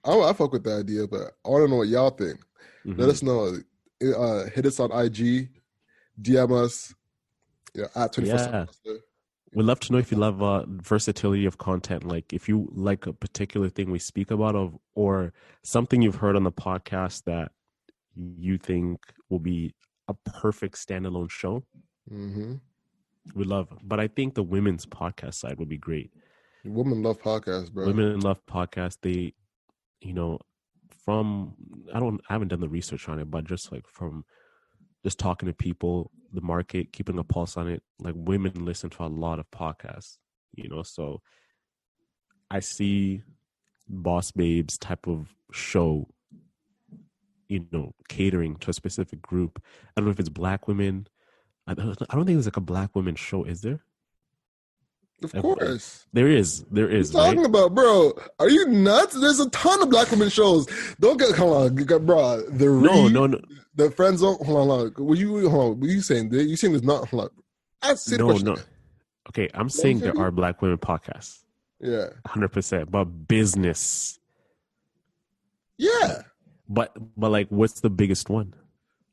I fuck with the idea, but I want to know what y'all think. Let Hmm. us know. Hit us on IG, DM us. At 24/7 Yeah. Hustler. We'd love to know if you love versatility of content. Like if you like a particular thing we speak about or something you've heard on the podcast that you think will be a perfect standalone show. Mm-hmm. We love, but I think the women's podcast side would be great. Women love podcasts, bro. Women love podcasts. They, you know, from I haven't done the research on it, but just like from just talking to people, the market, keeping a pulse on it. Like women listen to a lot of podcasts, so I see Boss Babes type of show, catering to a specific group. I don't know if it's black women. I don't think there's like a black women show, is there? Of course. There is, What are you right? talking about, bro? Are you nuts? There's a ton of black women shows. Don't get hold on, bro. The No, Read, no, no, the Friend Zone. Hold on. Hold on. What are you saying? You saying there's not? Hold on. Say the no, question no. again. Okay, I'm What are you saying there saying? are black women podcasts, Yeah. 100%. But business, Yeah. but like, what's the biggest one?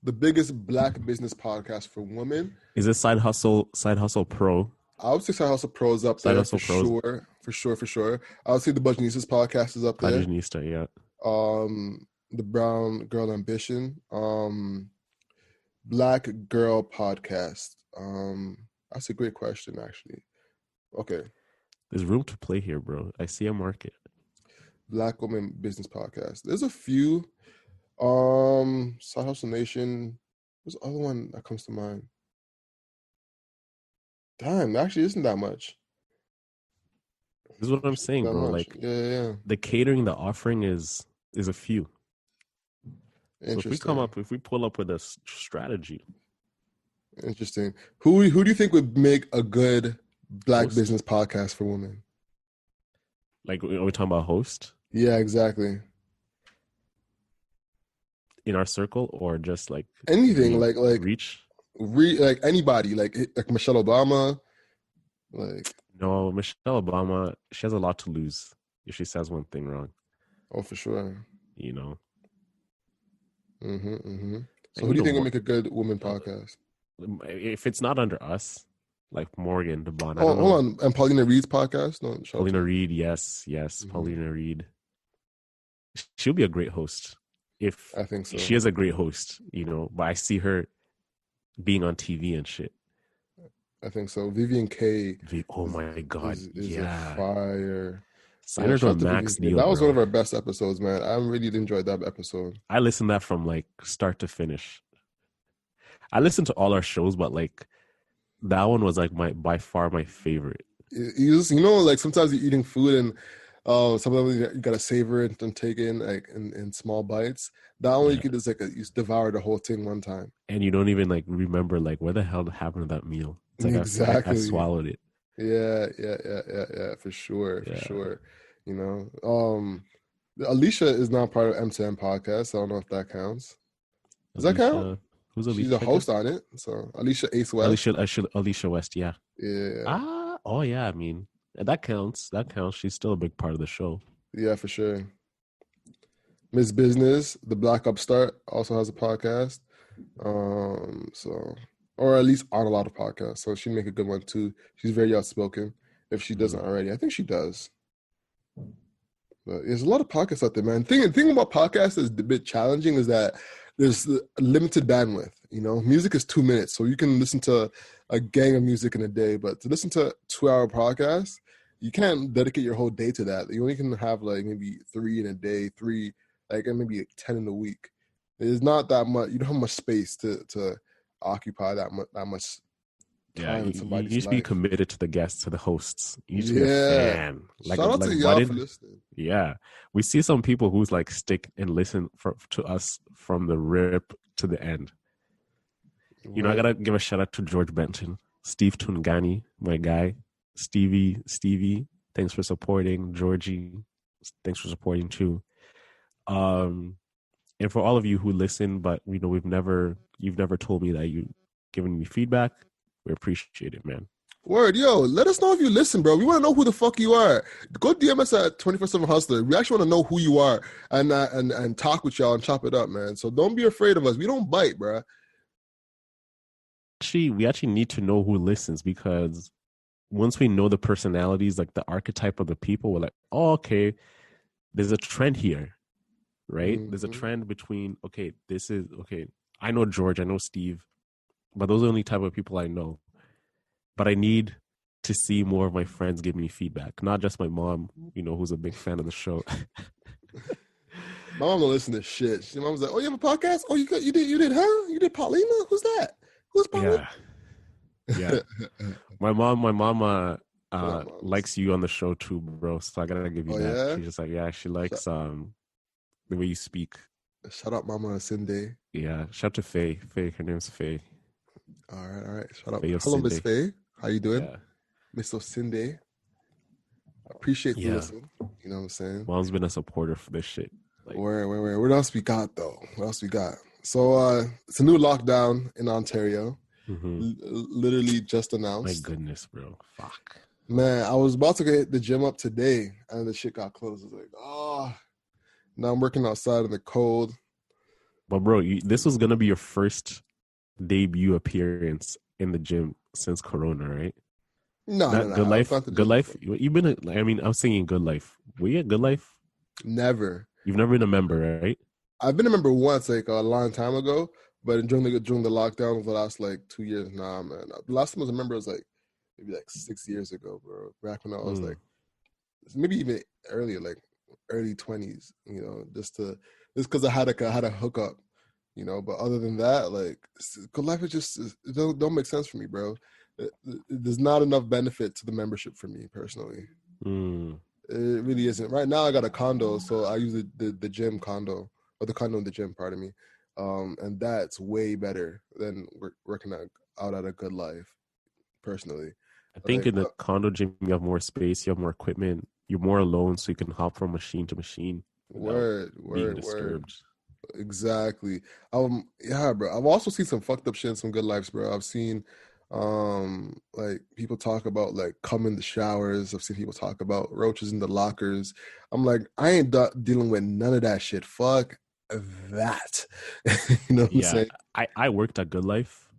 The biggest black business podcast for women. Is it Side Hustle? Side Hustle Pro? I would say Side Hustle Pros up Side there for Hustle Pros? sure. For sure. I would say the Budgenistas podcast is up there. Fashionista, yeah. The Brown Girl Ambition. Black Girl Podcast. That's a great question, actually. Okay. There's room to play here, bro. I see a market. Black Women Business Podcast. There's a few. Side Hustle Nation. What's the other one that comes to mind? Damn, actually isn't that much. is what I'm saying, That bro. much. Like Yeah. the catering, the offering is a few. So Interesting. if we pull up with a strategy, Interesting. Who do you think would make a good Black host, business podcast for women? like are we talking about host Yeah, exactly. in our circle or just like Anything dream like reach? like anybody like Michelle Obama, like No, Michelle Obama, she has a lot to lose if she says one thing wrong, oh for sure. you know. So And who you do you know, think would make a good woman uh, podcast? if it's not under us, like Morgan, Devon, I Oh, don't hold know. on, and Paulina Reed's podcast. No, shout out to Paulina her. Reed, yes, Paulina Reed. She'll be a great host if I think so. she is a great host, you know. But I see her being on TV and shit. I think so. Vivian K. Oh my god, is a yeah. fire. Sign Yeah, her to shout a out to Vivian max K. deal, That was one bro. of our best episodes, man. I really enjoyed that episode. I listened to that from like start to finish. I listened to all our shows, but like that one was like by far my favorite. You know, like sometimes you're eating food and sometimes you gotta savor it and take in like in small bites. That one you could just like you just devour the whole thing one time. And you don't even like remember like where the hell happened to that meal. It's like Exactly. I swallowed it. Yeah, for sure. You know, Alicia is not part of M2M podcast. I don't know if that counts. Does that count? Who's She's Alicia? a host on it. So Alicia Ace West. Alicia West, yeah. Yeah. Oh yeah, I mean that counts. She's still a big part of the show. Yeah, for sure. Miss Business, the Black Upstart, also has a podcast. So or at least on a lot of podcasts. So she'd make a good one too. She's very outspoken. If she doesn't already, I think she does. But there's a lot of podcasts out there, man. Thing about podcasts is a bit challenging is that there's a limited bandwidth. You know, music is 2 minutes, so you can listen to a gang of music in a day. But to listen to 2-hour podcasts, you can't dedicate your whole day to that. You only can have like maybe 3 in a day, and maybe 10 in a week. There's not that much. You don't have much space to occupy that much time in somebody's you need to be life. committed to the guests, to the hosts. You need to be a fan. Shout out to y'all for listening. Yeah, we see some people who's like stick and listen to us from the rip to the end. You know, I gotta give a shout out to George Benton, Steve Tungani, my guy, Stevie. Thanks for supporting. Georgie, thanks for supporting too. And for all of you who listen, but you know you've never told me that you've given me feedback. We appreciate it, man. Word, yo, let us know if you listen, bro. We want to know who the fuck you are. Go DM us at 24/7 Hustler. We actually want to know who you are and talk with y'all and chop it up, man. So don't be afraid of us. We don't bite, bro. We actually need to know who listens, because once we know the personalities, like the archetype of the people, we're like, oh, okay, there's a trend here, right? Mm-hmm. There's a trend between, I know George, I know Steve, but those are the only type of people I know. But I need to see more of my friends give me feedback, not just my mom, you know, who's a big fan of the show. My mom don't listen to shit. She mom's like, "Oh, you have a podcast? Oh, you did, huh? You did Paulina? Who's that? Who's Paulina?" Yeah. my mom likes you on the show too, bro. So I gotta give you that. Yeah? She's just like, yeah, she likes the way you speak. Shout out Mama Cindy. Yeah, shout out to Faye. Her name's Faye. All right. Shout out. Hello, Miss Faye. How you doing? Yeah. Miss Cindy. Appreciate the listen. You know what I'm saying? Mom's been a supporter for this shit. Like, where? What else we got though? So it's a new lockdown in Ontario. Mm-hmm. Literally just announced. My goodness, bro. Fuck. Man, I was about to hit the gym up today and the shit got closed. I was like, now I'm working outside in the cold. But bro, this was gonna be your first debut appearance in the gym since Corona, right? No. Good Life. You've been. I'm singing Good Life. Were you at Good Life? Never. You've never been a member, right? I've been a member once, like a long time ago, but during the lockdown of the last like 2 years, nah, man. The last time I was a member was like maybe like 6 years ago, bro. Back when I was like, maybe even earlier, like early 20s, you know, just because I had a hookup. You know, but other than that, like, Good Life it don't make sense for me, bro. There's not enough benefit to the membership for me personally. Mm. It really isn't. Right now, I got a condo, so I use the gym condo, or the condo in the gym, pardon me. And that's way better than working out at a Good Life, personally. I think Like, in the condo gym you have more space, you have more equipment, you're more alone, so you can hop from machine to machine without being word. disturbed. Exactly. Yeah, bro. I've also seen some fucked up shit in some Good Lives, bro. I've seen like people talk about like cum in the showers. I've seen people talk about roaches in the lockers. I'm like, I ain't dealing with none of that shit. Fuck that. You know what I'm Yeah, saying? I worked at Good Life.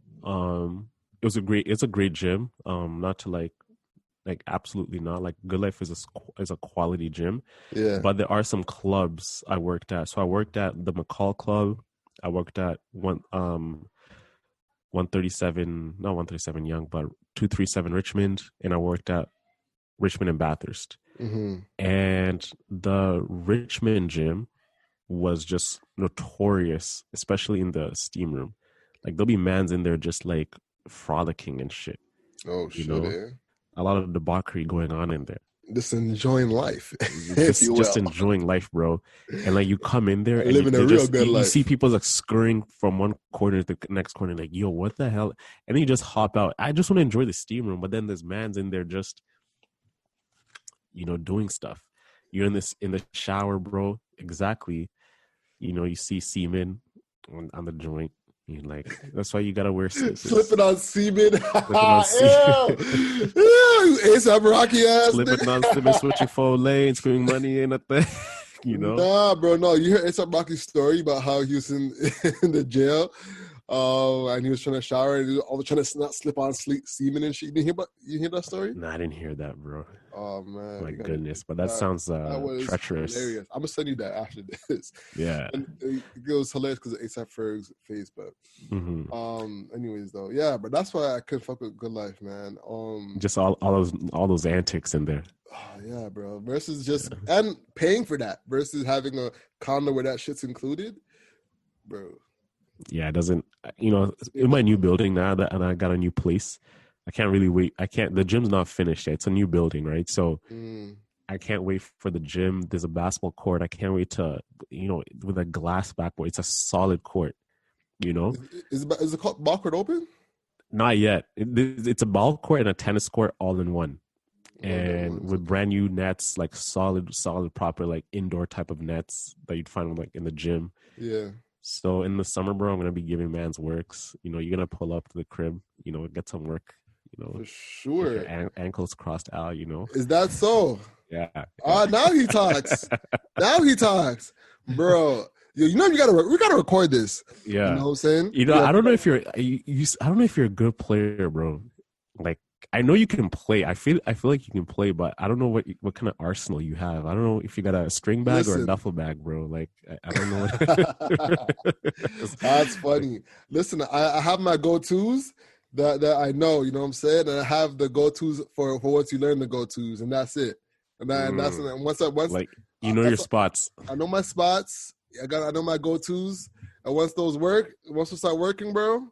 It's a great gym. Not to like absolutely not. Like Good Life is is a quality gym, Yeah. but there are some clubs I worked at. So I worked at the McCall Club. I worked at 137, not 137 Young, but 237 Richmond, and I worked at Richmond and Bathurst. Mm-hmm. And the Richmond gym was just notorious, especially in the steam room. Like there'll be mans in there just like frolicking and shit, Oh you shit, know? eh? A lot of debauchery going on in there. Just enjoying life, if you Just will. enjoying life, bro. And like you come in there and Living a they're real just good you see life. people like scurrying from one corner to the next corner, like, yo, what the hell? And then you just hop out. I just want to enjoy the steam room, but then there's mans in there just, doing stuff. You're in the shower, bro. Exactly. You see semen on the joint. You're like, that's why you gotta wear slippers. Slipping on semen. Slipping on semen. Ew. Ew, ASAP Rocky ass Slipping on nigga. semen, switching 4 lanes, screaming money in a thing. Nah, bro, no. You heard ASAP Rocky's story about how he was in the jail, and he was trying to shower and he was all trying to not slip on semen and shit. You hear that story? No, I didn't hear that, bro. Oh man, My you gotta. goodness, but that That, sounds that was treacherous. hilarious. I'm gonna send you that after this. Yeah. And it was hilarious because of ASAP Ferg's face, but Mm-hmm. anyways though, yeah, but that's why I couldn't fuck with Good Life, man. Just all those antics in there. Oh, yeah, bro. Versus just Yeah. and paying for that versus having a condo where that shit's included, bro. Yeah, it doesn't. In my new building now that and I got a new place, I can't really wait. I can't. The gym's not finished yet. It's a new building, right? So Mm. I can't wait for the gym. There's a basketball court. I can't wait to, with a glass backboard. It's a solid court, you know? Is the ball court open? Not yet. It's a ball court and a tennis court all in one. Oh, that And one's with okay. brand new nets, like solid, proper, like indoor type of nets that you'd find like in the gym. Yeah, So in the summer, bro, I'm going to be giving man's works. You're going to pull up to the crib, get some work, for with sure. your ankles crossed out. Is that so? Yeah. Now he talks. Now he talks, bro. You know we gotta record this. You know Yeah. what I'm saying? I don't know if I don't know if you're a good player, bro. Like I know you can play. I feel like you can play, but I don't know what kind of arsenal you have. I don't know if you got a string bag or a Listen. duffel bag, bro. Like I don't know what That's funny. Listen, I have my go-tos that I know, you know what I'm saying? And I have the go-tos for once you learn the go-tos, and that's it. And that's Mm. and once Like you know your spots. I know my spots. I know my go-tos. And once those start working, bro,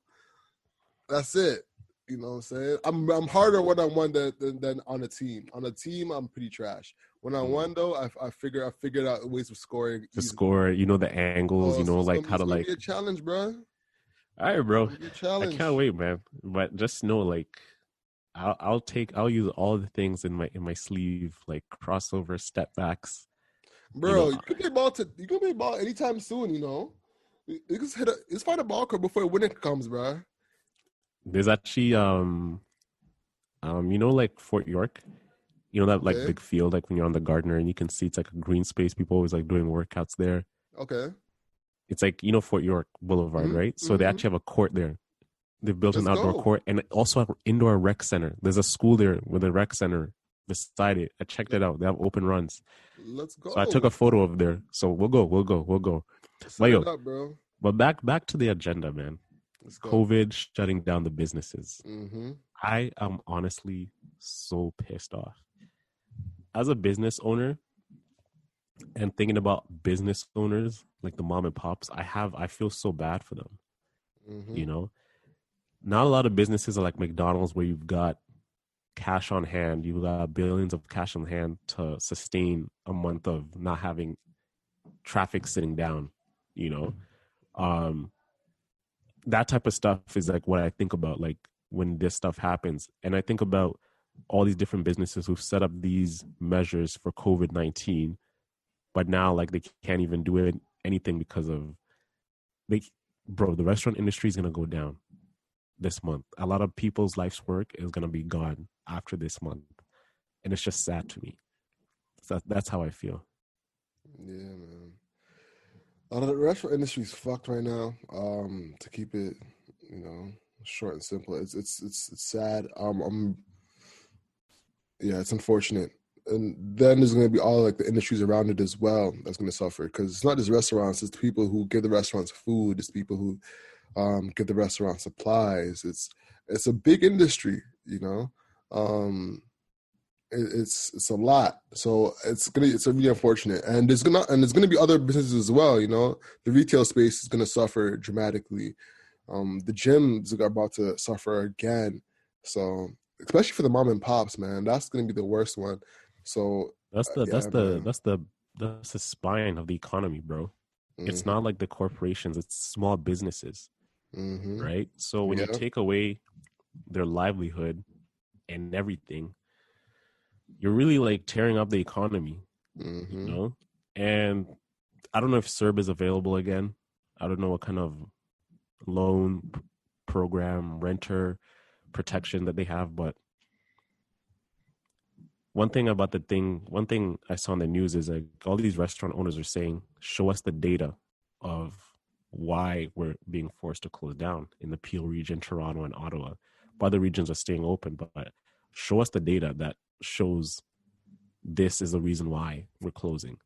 that's it. You know what I'm saying? I'm harder one-on-one than on a team. On a team, I'm pretty trash. One-on-one though, I figured out ways of scoring To easily. score, the angles, So like how it's to gonna like. be a challenge, bro. All right, It's bro. gonna be a I can't challenge. wait, man. But just know, like, I'll use all the things in my sleeve, like crossover, step backs. You Bro, know, you can play ball anytime soon, you know. You just just find a ball court before winter comes, bro. there's actually like Fort York. That like Okay. big field, like when you're on the Gardner and you can see it's like a green space. People always like doing workouts there. Okay. It's like Fort York Boulevard, Mm-hmm. right? So they Mm-hmm. actually have a court there. They've built Let's an outdoor go. court and also have an indoor rec center. There's a school there with a rec center beside it. I checked it out. They have open runs. Let's So I took a go. photo of there. So we'll go. But Set it yo, up, bro. but back to the agenda, man. Let's go. COVID shutting down the businesses. Mm-hmm. I am honestly so pissed off. As a business owner and thinking about business owners like the mom and pops, I feel so bad for them. Mm-hmm. Not a lot of businesses are like McDonald's where you've got cash on hand. You got billions of cash on hand to sustain a month of not having traffic sitting down, you know. That type of stuff is like what I think about, like when this stuff happens. And I think about all these different businesses who've set up these measures for COVID-19, but now like they can't even do anything because of, like, bro, the restaurant industry is going to go down this month. A lot of people's life's work is going to be gone after this month. And it's just sad to me. So that's how I feel. Yeah, man. The restaurant industry is fucked right now. To keep it, short and simple, it's sad. Yeah, it's unfortunate. And then there's going to be all like the industries around it as well that's going to suffer, because it's not just restaurants. It's the people who give the restaurants food. It's people who give the restaurant supplies. It's a big industry, It's a lot, so it's really unfortunate, and there's gonna be other businesses as well. The retail space is gonna suffer dramatically. The gyms are about to suffer again. So especially for the mom and pops, man, that's gonna be the worst one. So that's the spine of the economy, bro. Mm-hmm. It's not like the corporations; it's small businesses, right? So when you take away their livelihood and everything, you're really like tearing up the economy, And I don't know if CERB is available again. I don't know what kind of loan program, renter protection that they have, but one thing I saw in the news is like all these restaurant owners are saying, show us the data of why we're being forced to close down in the Peel region, Toronto, and Ottawa. But other regions are staying open, but show us the data that shows this is the reason why we're closing.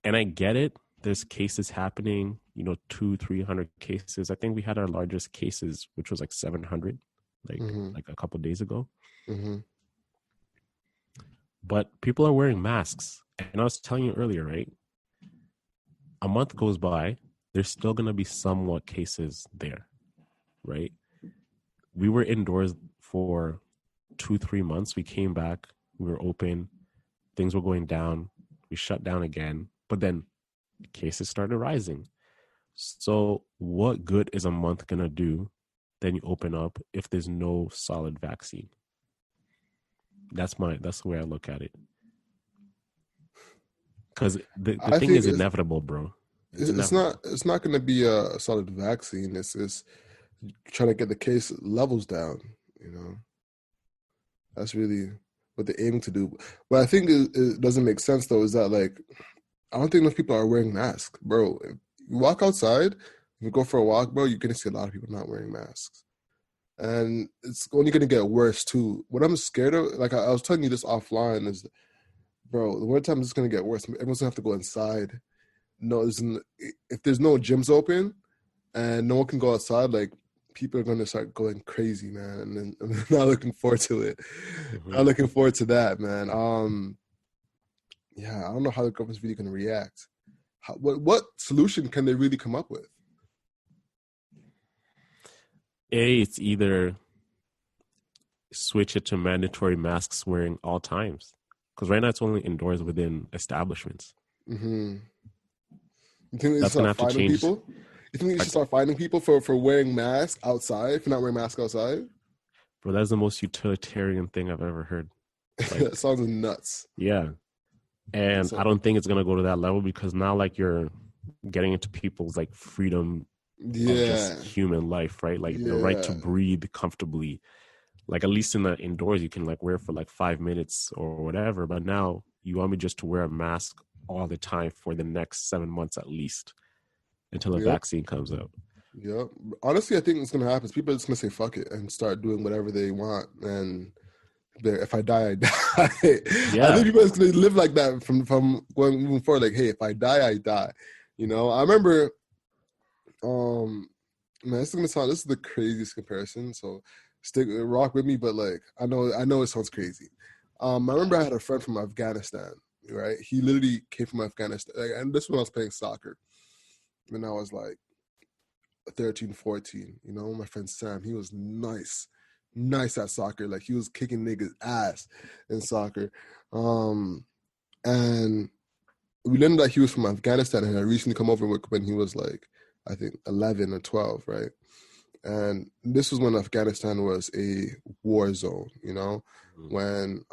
And I get it. There's cases happening, 200-300 cases. I think we had our largest cases, which was like 700, like a couple of days ago. But people are wearing masks. And I was telling you earlier, right? A month goes by, there's still going to be somewhat cases there, right? We were indoors for 2-3 months. We came back, we were open, things were going down, we shut down again, but then cases started rising. So what good is a month going to do? Then you open up if there's no solid vaccine. That's the way I look at it. Because the thing is inevitable, bro. It's not going to be a solid vaccine. It's trying to get the case levels down, That's really what they're aiming to do. But I think it doesn't make sense, though, is that, like, I don't think enough people are wearing masks, bro. If you walk outside, if you go for a walk, bro, you're going to see a lot of people not wearing masks. And it's only going to get worse, too. What I'm scared of, like I was telling you this offline, is, bro, the one time it's going to get worse. Everyone's going to have to go inside. If there's no gyms open and no one can go outside, like, people are going to start going crazy, man. And I'm not looking forward to it. Not looking forward to that, man. I don't know how the government's really going to react. What solution can they really come up with? It's either switch it to mandatory masks wearing all times. Because right now it's only indoors within establishments. You think they start finding people? You think they should start finding people for wearing masks outside, if you're not wearing masks outside? Bro, that's the most utilitarian thing I've ever heard. Like, that sounds nuts. Yeah. And I don't think it's going to go to that level, because now, like, you're getting into people's, like, freedom of just human life, right? Like, the right to breathe comfortably. Like, at least in the indoors, you can, like, wear for, like, 5 minutes or whatever. But now you want me just to wear a mask all the time for the next 7 months at least until a vaccine comes out. Yeah. Honestly, I think what's going to happen is people are just going to say fuck it and start doing whatever they want. And if I die, I die. Yeah. I think people are going to live like that from moving forward. Like, hey, if I die, I die. I remember, man, this is the craziest comparison. So rock with me, but like, I know it sounds crazy. I remember I had a friend from Afghanistan, right? He literally came from Afghanistan. And this was when I was playing soccer. When I was like 13, 14, my friend Sam, he was nice. nice at soccer. Like he was kicking niggas ass in soccer. And we learned that he was from Afghanistan and had recently come over when he was like, I think 11 or 12, right? And this was when Afghanistan was a war zone, you know, when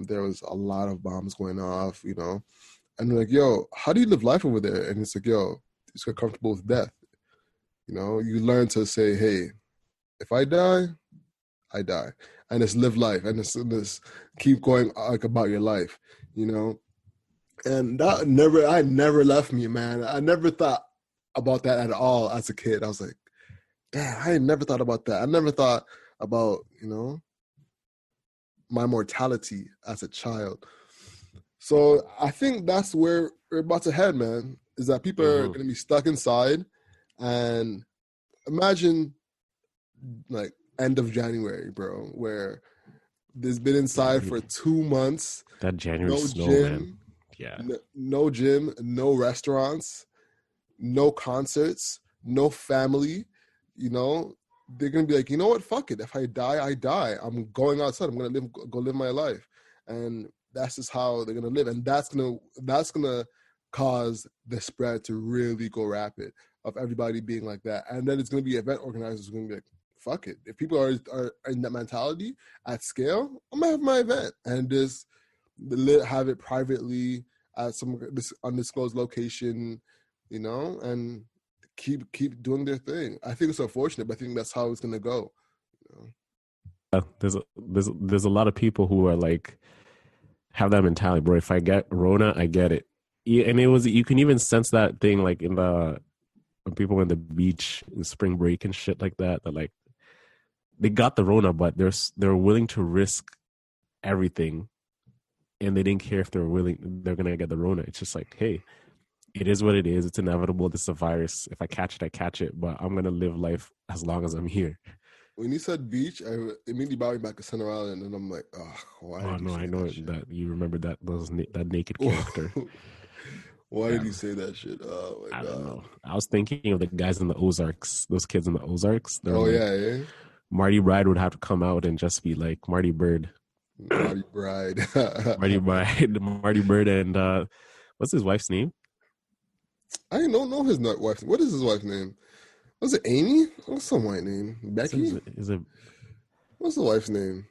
there was a lot of bombs going off, you know. And we're like, yo, how do you live life over there? And it's like, yo, just get comfortable with death. You know, you learn to say, hey, if I die, I die. And just live life and just keep going like about your life, you know. And that never left me, man. I never thought about that at all as a kid. I was like, damn, I had never thought about that. I never thought about, you know, my mortality as a child. So I think that's where we're about to head, man, is that people are going to be stuck inside. And imagine like end of January, bro, where there's been inside for 2 months. That January no snow, gym, man. Yeah. No gym, no restaurants, no concerts, no family. You know, they're gonna be like, you know what? Fuck it. If I die, I die. I'm going outside. I'm gonna go live my life, and that's just how they're gonna live. And that's gonna cause the spread to really go rapid of everybody being like that. And then it's gonna be event organizers who are gonna be like, fuck it. If people are in that mentality at scale, I'm gonna have my event and just have it privately at some undisclosed location, you know, and keep doing their thing. I think it's unfortunate, but I think that's how it's gonna go. You know? There's a lot of people who are like have that mentality, bro. If I get Rona, I get it. And you can even sense that thing like when people went to the beach in spring break and shit like that. That like they got the Rona, but they're willing to risk everything, and they didn't care if they're gonna get the Rona. It's just like, hey, it is what it is. It's inevitable. This is a virus. If I catch it, I catch it. But I'm gonna live life as long as I'm here. When you said beach, I immediately brought me back to Center Island, and I'm like, oh, why did you say I know that you remember that naked character. Why did you say that shit? Oh my God. I don't know. I was thinking of the guys in the Ozarks, those kids in the Ozarks. Yeah. Marty Bride would have to come out and just be like Marty Bird. Marty Bride. Marty Bird, and what's his wife's name? I don't know his wife's name. What is his wife's name? Was it Amy? What's some white name? Becky? What's the wife's name?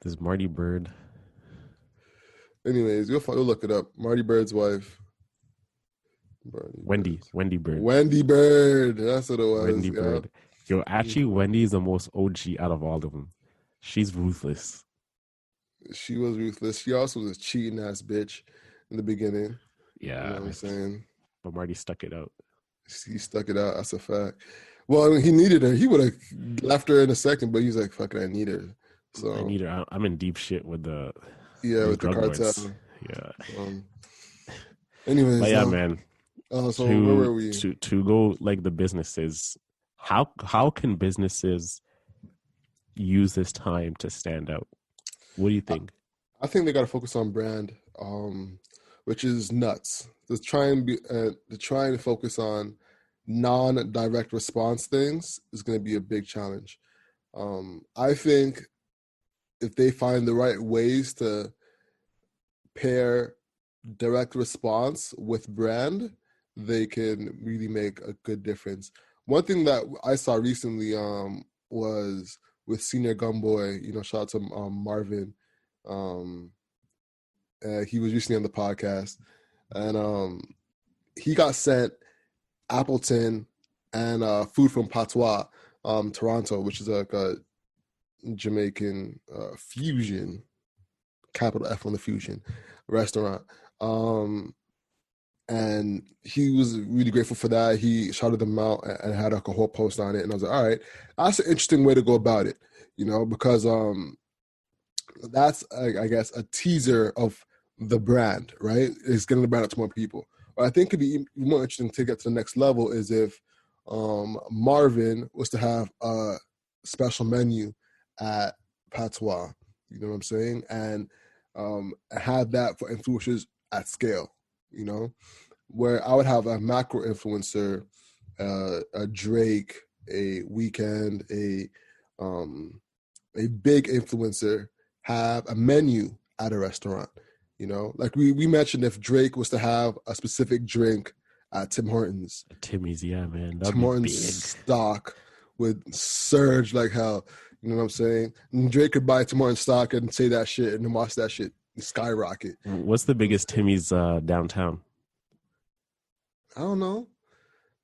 This Marty Bird. Anyways, you'll look it up. Marty Bird's wife. Wendy Bird. Wendy Bird. That's what it was. Wendy Bird. Yo, actually, Wendy is the most OG out of all of them. She's ruthless. She was ruthless. She also was a cheating ass bitch in the beginning. Yeah. You know what I'm saying? But Marty stuck it out. He stuck it out. That's a fact. Well, he needed her. He would have left her in a second, but he's like, fuck it, I need her. So I need her. I'm in deep shit with the cartel. Lords. Yeah. Anyways, but yeah, man. So where were we? To go like the businesses. How can businesses use this time to stand out? What do you think? I think they got to focus on brand, which is nuts. To try and focus on non-direct response things is going to be a big challenge. I think if they find the right ways to pair direct response with brand, they can really make a good difference. One thing that I saw recently was with Senior Gunboy, you know, shout out to Marvin. He was recently on the podcast, and he got sent Appleton and food from Patois, Toronto, which is like a Jamaican fusion, capital F on the fusion restaurant. And he was really grateful for that. He shouted them out and had like a whole post on it. And I was like, all right, that's an interesting way to go about it, you know, because that's, I guess, a teaser of the brand, right? It's getting the brand out to more people. What I think could be more interesting to get to the next level is if Marvin was to have a special menu at Patois, you know what I'm saying? And have that for influencers at scale, you know, where I would have a macro influencer, a Drake, a Weeknd, a a big influencer have a menu at a restaurant? You know, like we mentioned, if Drake was to have a specific drink at Tim Hortons, Timmy's, yeah, man, that'd Tim be Hortons big. stock would surge like hell. You know what I'm saying? And Drake could buy Tim Hortons stock and say that shit and then watch that shit skyrocket. What's the biggest Timmy's downtown? I don't know.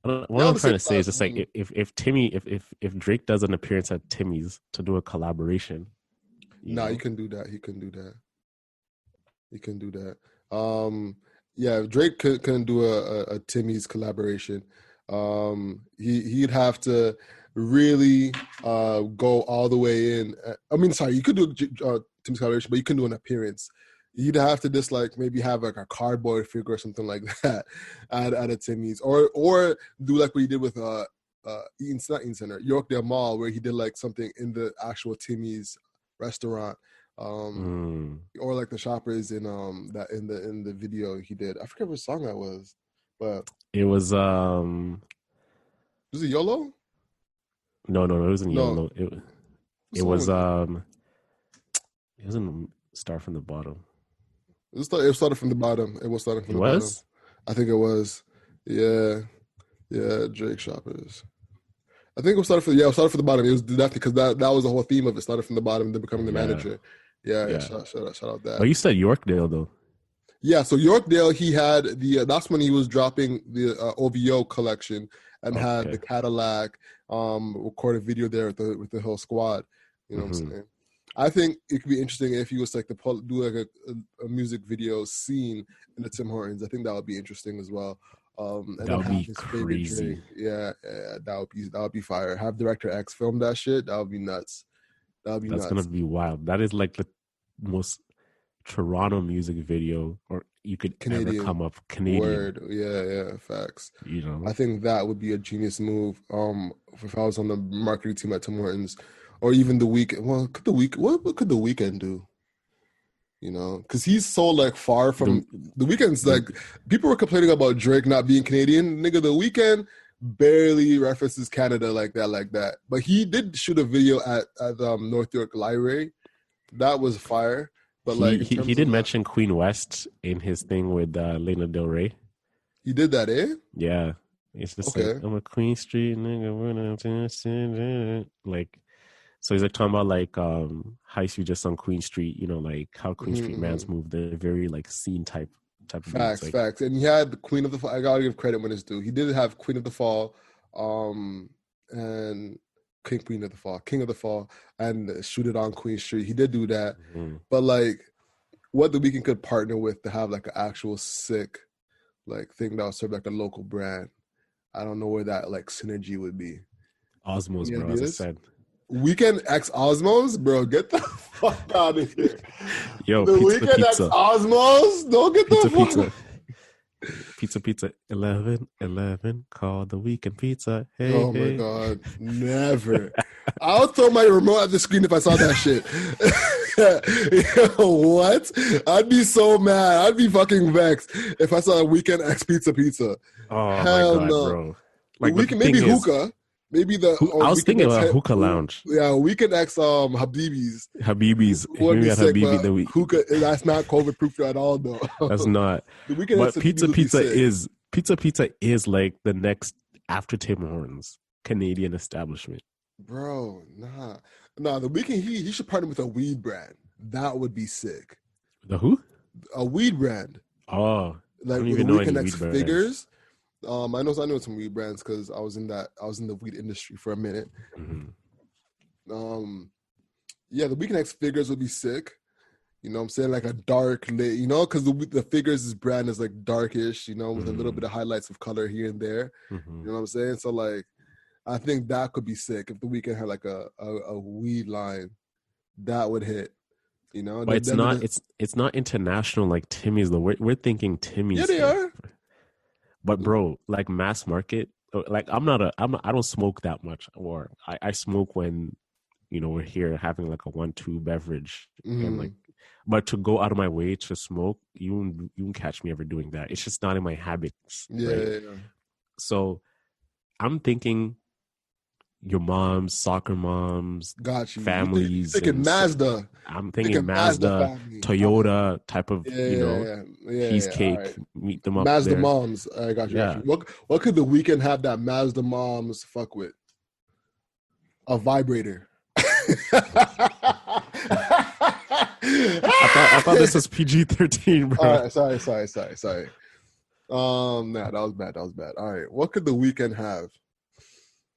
What They're all I'm the trying same to say is size. just like if Drake does an appearance at Timmy's to do a collaboration, Nah, know? you can do that. He can do that. He can do that. Yeah, if Drake couldn't do a Timmy's collaboration. He'd have to really go all the way in. I mean, sorry, you could do Timmy's collaboration, but you can do an appearance. You'd have to just like maybe have like a cardboard figure or something like that at a Timmy's, or do like what he did with not Eaton Center, Yorkdale Mall, where he did like something in the actual Timmy's restaurant. Or like the shoppers in that in the video he did. I forget what song that was, but It was was it YOLO? no, it wasn't No, YOLO. It was it wasn't Start from the Bottom. it started from the bottom. It was starting from It the bottom. was? I think it was. Yeah, Drake shoppers. I think it started from from the bottom. It was definitely because that was the whole theme of it. Started from the bottom, then becoming the manager. Yeah. Shout out that. Oh, you said Yorkdale though. Yeah, so Yorkdale, he had that's when he was dropping the OVO collection and had the Cadillac recorded video there with the whole squad. You know what I'm saying? I think it could be interesting if he was like to do like a music video scene in the Tim Hortons. I think that would be interesting as well. And that would be his crazy. Yeah, that would be fire. Have Director X film that shit. That would be nuts. That's gonna be wild. That is like the most Toronto music video or you could ever come up. Canadian. Word. Yeah, facts. You know, I think that would be a genius move. If I was on the marketing team at Tim Hortons, or even the Weeknd. Well, what could the Weeknd do? You know, because he's so like far from the Weeknd's like people were complaining about Drake not being Canadian. Nigga, the Weeknd barely references Canada like that. But he did shoot a video at North York Library. That was fire. But he did mention Queen West in his thing with Lana Del Rey. He did that, eh? Yeah. It's just like, I'm a Queen Street nigga. Like, so he's like talking about like how you just on Queen Street, you know, like how Queen Street Mans move, the very like scene type facts, beats, facts. And he had the Queen of the Fall. I gotta give credit when it's due. He did have Queen of the Fall, and King of the Fall, and Shoot It on Queen Street. He did do that, but like, what the Weeknd could partner with to have like an actual sick, like thing that would serve like a local brand. I don't know where that like synergy would be. Osmos, bro, as I said. Weeknd X Osmos, bro, get the fuck out of here. Yo, the Weeknd X Osmos, don't get the fuck. Pizza, 11, call the Weeknd Pizza. Hey, oh my God, never. I would throw my remote at the screen if I saw that shit. Yo, what? I'd be so mad. I'd be fucking vexed if I saw a Weeknd X Pizza. Oh hell my God, no, bro. Like Weeknd, maybe hookah. Maybe the I was thinking about hookah lounge. Yeah, Weeknd X Habibis. Maybe at Habibi the week. Hookah, that's not COVID proof at all though. That's not. But Pizza is like the next after Tim Hortons Canadian establishment. Bro, nah. The Weeknd he should partner with a weed brand. That would be sick. The who? A weed brand. Oh, like with the Weeknd X figures. I know some weed brands because I was in the weed industry for a minute. Yeah, the Weeknd X figures would be sick. You know what I'm saying? Like a dark lit, you know, because the figures' brand is like darkish, you know, with a little bit of highlights of color here and there. You know what I'm saying? So like, I think that could be sick if the Weeknd had like a weed line. That would hit. You know, but it's not international like Timmy's though. We're thinking Timmy's. Yeah, they are. But bro, like mass market, like I don't smoke that much, or I smoke when, you know, we're here having like a 1-2 beverage, and like, but to go out of my way to smoke, you won't catch me ever doing that. It's just not in my habits. Yeah, right? yeah. So I'm thinking your moms, soccer moms, Got you. You families, thinking and so Mazda? I'm You thinking thinking Mazda Mazda, family? All right. Toyota type of, Yeah, yeah, yeah, yeah, piece yeah. All right. cake. Meet them up Mazda there. moms. I got you. Got Yeah. you. What could the weekend have that Mazda moms fuck with? A vibrator. I thought this was PG-13, All bro. right, sorry. Nah, that was bad. All right, what could the weekend have?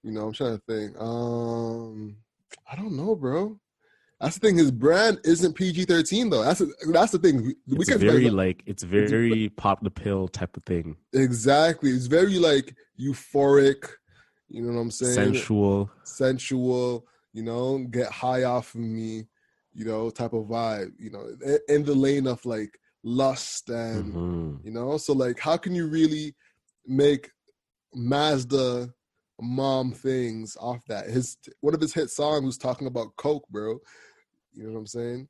I'm trying to think. I don't know, bro. That's the thing. His brand isn't PG-13 though. That's the thing. The It's weekend's very like like it's it's very pop the pill type of thing. exactly. It's very like euphoric. You know what I'm saying? Sensual. Sensual. Get high off of me. Type of vibe. In the lane of like lust and so like how can you really make Mazda mom things off that? One of his hit songs was talking about coke, bro. You know what I'm saying?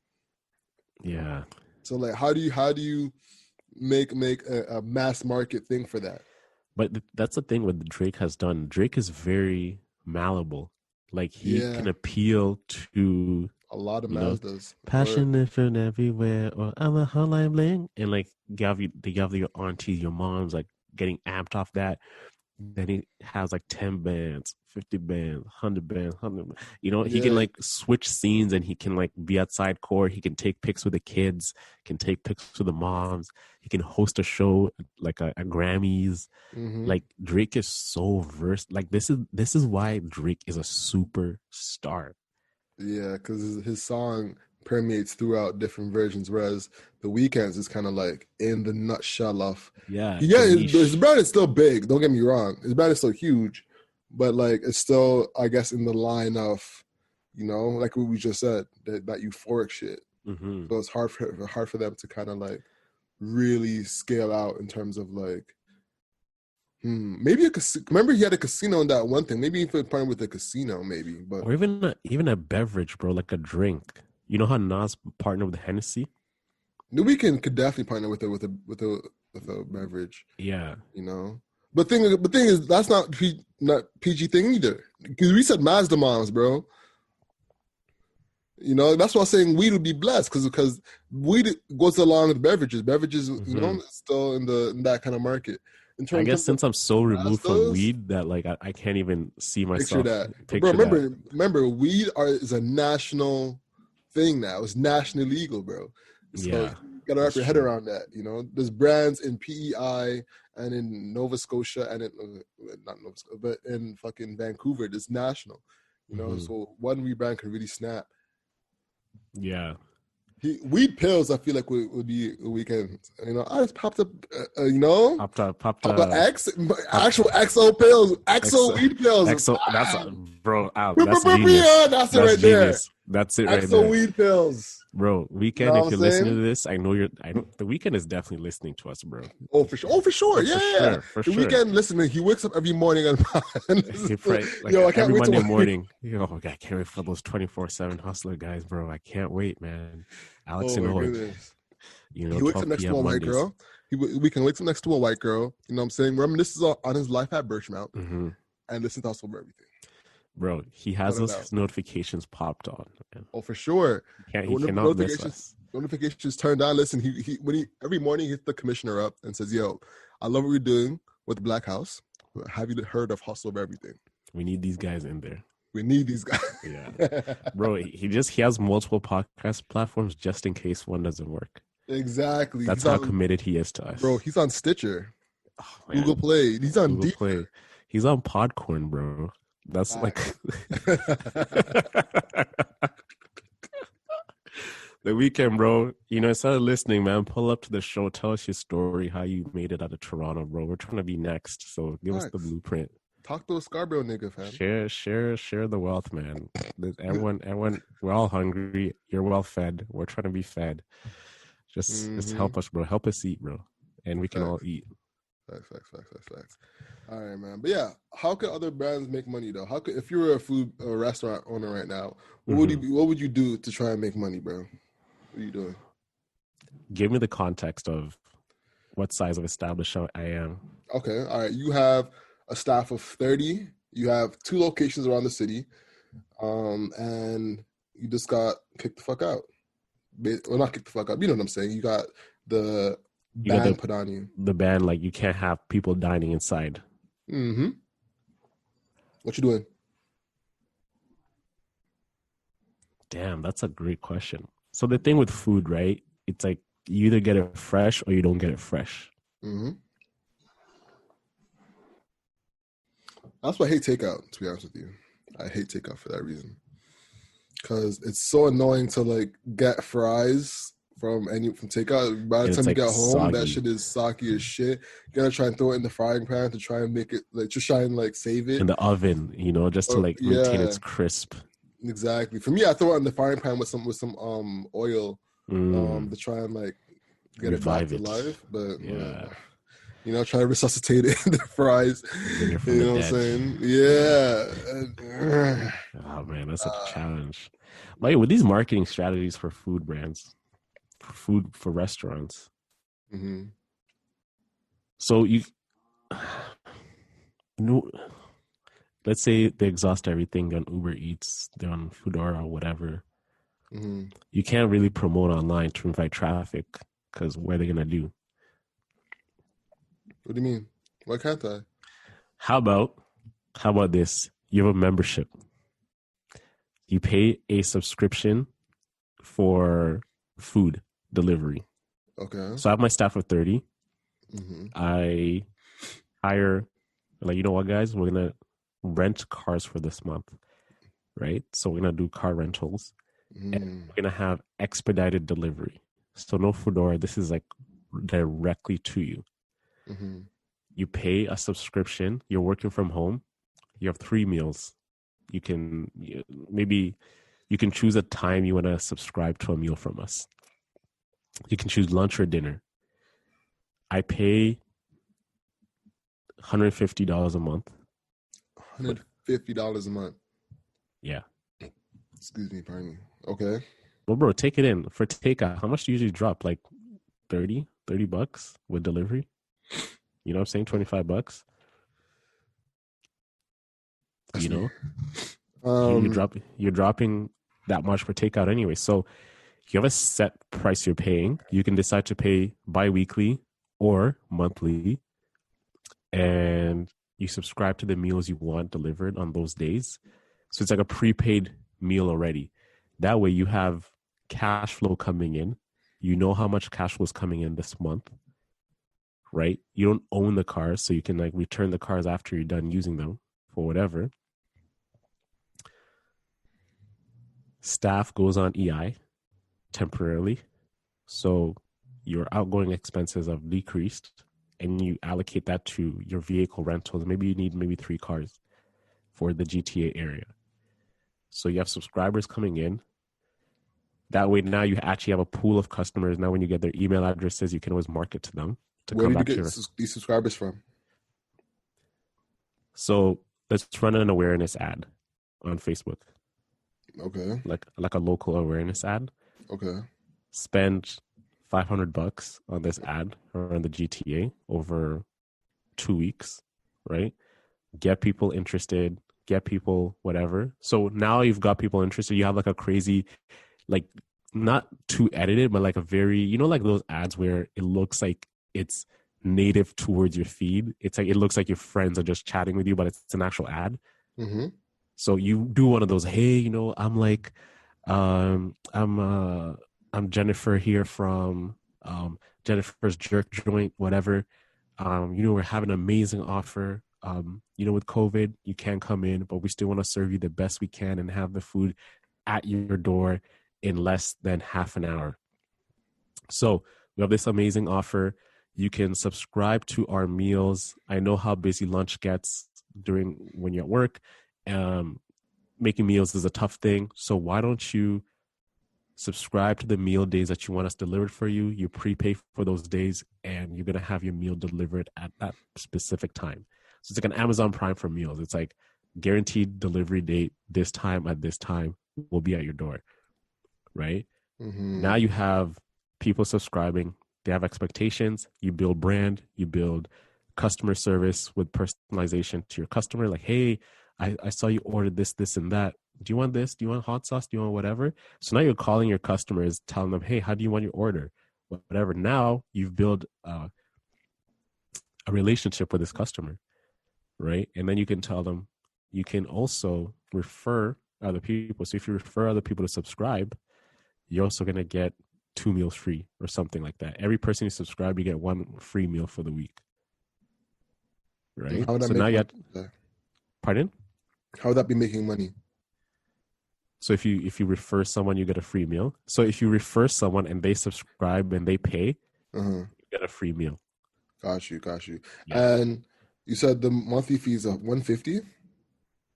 Yeah. So like how do you make a mass market thing for that? But that's the thing what Drake has done. Drake is very malleable. Like he can appeal to a lot of Mazdas. Passion different everywhere, or I'm a hotline bling, and like they have your aunties, your moms, like getting amped off that. Then he has like 10 bands, 50 bands, 100 bands, 100. He can like switch scenes, and he can like be outside court. He can take pics with the kids, can take pics with the moms. He can host a show like a Grammys. Like Drake is so versed. Like this is why Drake is a superstar. Yeah, because his song permeates throughout different versions, whereas the Weeknd's is kind of like in the nutshell of his brand is still big. Don't get me wrong, his brand is still huge, but like it's still, I guess, in the line of, like what we just said, that euphoric shit. So it's hard for them to kind of like really scale out in terms of like. Maybe remember he had a casino in that one thing. Maybe he could partner with a casino, maybe, but or even a beverage, bro, like a drink. You know how Nas partnered with Hennessy? The Weeknd could definitely partner with a beverage. Yeah, But thing is, that's not PG thing either. Because we said Mazda moms, bro. That's why I'm saying weed would be blessed because weed goes along with beverages. Beverages, still in that kind of market. I guess since I'm so removed from weed that like I can't even see myself. Picture that. Remember, weed is a national thing now. It's nationally legal, bro. So you gotta wrap your head around that. There's brands in PEI and in Nova Scotia and not Nova Scotia, but in fucking Vancouver. It's national. So one weed brand could really snap. Yeah. Weed pills, I feel like would be a Weekend. I just popped up, popped up actual XO pills, XO weed pills. XO, that's bro, out. That's genius. That's it right genius. There. That's it right there. XO weed pills. Bro, Weeknd, if you're listening to this, I know the Weeknd is definitely listening to us, bro. Oh, for sure. Yeah. For the sure. Weeknd, listening, he wakes up every morning and I can't every Monday morning. I can't wait for those 24/7 hustler guys, bro. I can't wait, man. Alex and Owen. He wakes up next to a white girl. Weeknd wakes up next to a white girl. You know what I'm saying? Reminisces on his life at Birchmount and listens to Hustle for Everything. Bro, he has those notifications popped on. Man. Oh, for sure. He cannot miss us. Notifications turned on. Listen, he every morning he hits the commissioner up and says, "Yo, I love what we're doing with the Black House. Have you heard of Hustle for Everything? We need these guys in there. We need these guys." Yeah, bro. He has multiple podcast platforms just in case one doesn't work. Exactly. That's how committed he is to us, bro. He's on Stitcher, Google Play. He's on Google Play. He's on Podcorn, bro. That's like The Weeknd, bro. Instead of listening, man, pull up to the show. Tell us your story, how you made it out of Toronto, bro. We're trying to be next, so give us the blueprint. Talk to a Scarborough nigga, fam. Share the wealth, man. Everyone, we're all hungry. You're well fed. We're trying to be fed. Just help us, bro. Help us eat, bro, and we can all eat. Facts. All right, man. But yeah, how could other brands make money though? If you were a restaurant owner right now, what would you do to try and make money, bro? What are you doing? Give me the context of what size of establishment I am. Okay, all right. You have a staff of 30 You have 2 locations around the city, and you just got kicked the fuck out. Well, not kicked the fuck out. You know what I'm saying? You got the You got ban put on you. the ban, like you can't have people dining inside. Mm-hmm. What you doing? Damn, that's a great question. So the thing with food, right? It's like you either get it fresh or you don't get it fresh. Mm-hmm. That's why I hate takeout, to be honest with you. I hate takeout for that reason. Because it's so annoying to like get fries from takeout. By the And time it's you like get home, that soggy shit is soggy as shit. You gotta try and throw it in the frying pan to try and make it like just try and like save it. in the oven, just to like maintain Yeah, its crisp. exactly. For me, I throw it in the frying pan with some oil to try and like get it back Revive to it. life. But Yeah. try to resuscitate it in the fries. Bring it from You the know what I'm dead. saying? Yeah. Oh man, that's such a challenge. Like with these marketing strategies for food brands, for restaurants. Mm-hmm. So you know, let's say they exhaust everything. They're on Uber Eats, they're on Foodora or whatever. Mm-hmm. You can't really promote online to invite traffic because what are they gonna do? What do you mean? Why can't I? How about this? You have a membership. You pay a subscription for food delivery. Okay. So I have my staff of 30. Mm-hmm. I hire, like, you know what, guys? We're going to rent cars for this month, right? So we're going to do car rentals. And we're going to have expedited delivery. So no Foodora. This is like directly to you. Mm-hmm. You pay a subscription. You're working from home. You have 3 meals. You can choose a time you want to subscribe to a meal from us. You can choose lunch or dinner. I pay $150 a month. $150 a month. Yeah. Excuse me, pardon me. Okay. Well, bro, take it in. For takeout, how much do you usually drop? Like $30 with delivery? You know what I'm saying? $25. That's You know? You're dropping that much for takeout anyway. So you have a set price you're paying. You can decide to pay bi-weekly or monthly, and you subscribe to the meals you want delivered on those days. So it's like a prepaid meal already. That way you have cash flow coming in. You know how much cash flow is coming in this month, right? You don't own the cars, so you can like return the cars after you're done using them for whatever. Staff goes on EI temporarily. So your outgoing expenses have decreased and you allocate that to your vehicle rentals. Maybe you need 3 cars for the GTA area. So you have subscribers coming in. That way now you actually have a pool of customers. Now when you get their email addresses, you can always market to them to Where come did you back get these subscribers from? So let's run an awareness ad on Facebook. Okay. Like a local awareness ad. Okay. Spend $500 on this ad around the GTA over 2 weeks, right? Get people interested, get people whatever. So now you've got people interested. You have like a crazy, like not too edited, but like a very, like those ads where it looks like it's native towards your feed. It's like, it looks like your friends are just chatting with you, but it's an actual ad. Mm-hmm. So you do one of those, hey, I'm like, I'm Jennifer here from Jennifer's Jerk Joint, whatever. We're having an amazing offer. With COVID, you can't come in, but we still want to serve you the best we can and have the food at your door in less than half an hour. So we have this amazing offer. You can subscribe to our meals. I know how busy lunch gets when you're at work. Making meals is a tough thing. So why don't you subscribe to the meal days that you want us delivered for you? You prepay for those days and you're going to have your meal delivered at that specific time. So it's like an Amazon Prime for meals. It's like guaranteed delivery date, this time at this time will be at your door, right? Mm-hmm. Now you have people subscribing. They have expectations. You build brand. You build customer service with personalization to your customer. Like, hey, I saw you ordered this, and that. Do you want this? Do you want hot sauce? Do you want whatever? So now you're calling your customers, telling them, hey, how do you want your order? Whatever. Now you've built a relationship with this customer, right? And then you can tell them, you can also refer other people. So if you refer other people to subscribe, you're also going to get 2 meals free or something like that. Every person you subscribe, you get 1 free meal for the week. Right? How would that So make now you money? have, pardon? How would that be making money? So if you refer someone, you get a free meal. So if you refer someone and they subscribe and they pay, you get a free meal. Got you. Yeah. And you said the monthly fees are $150?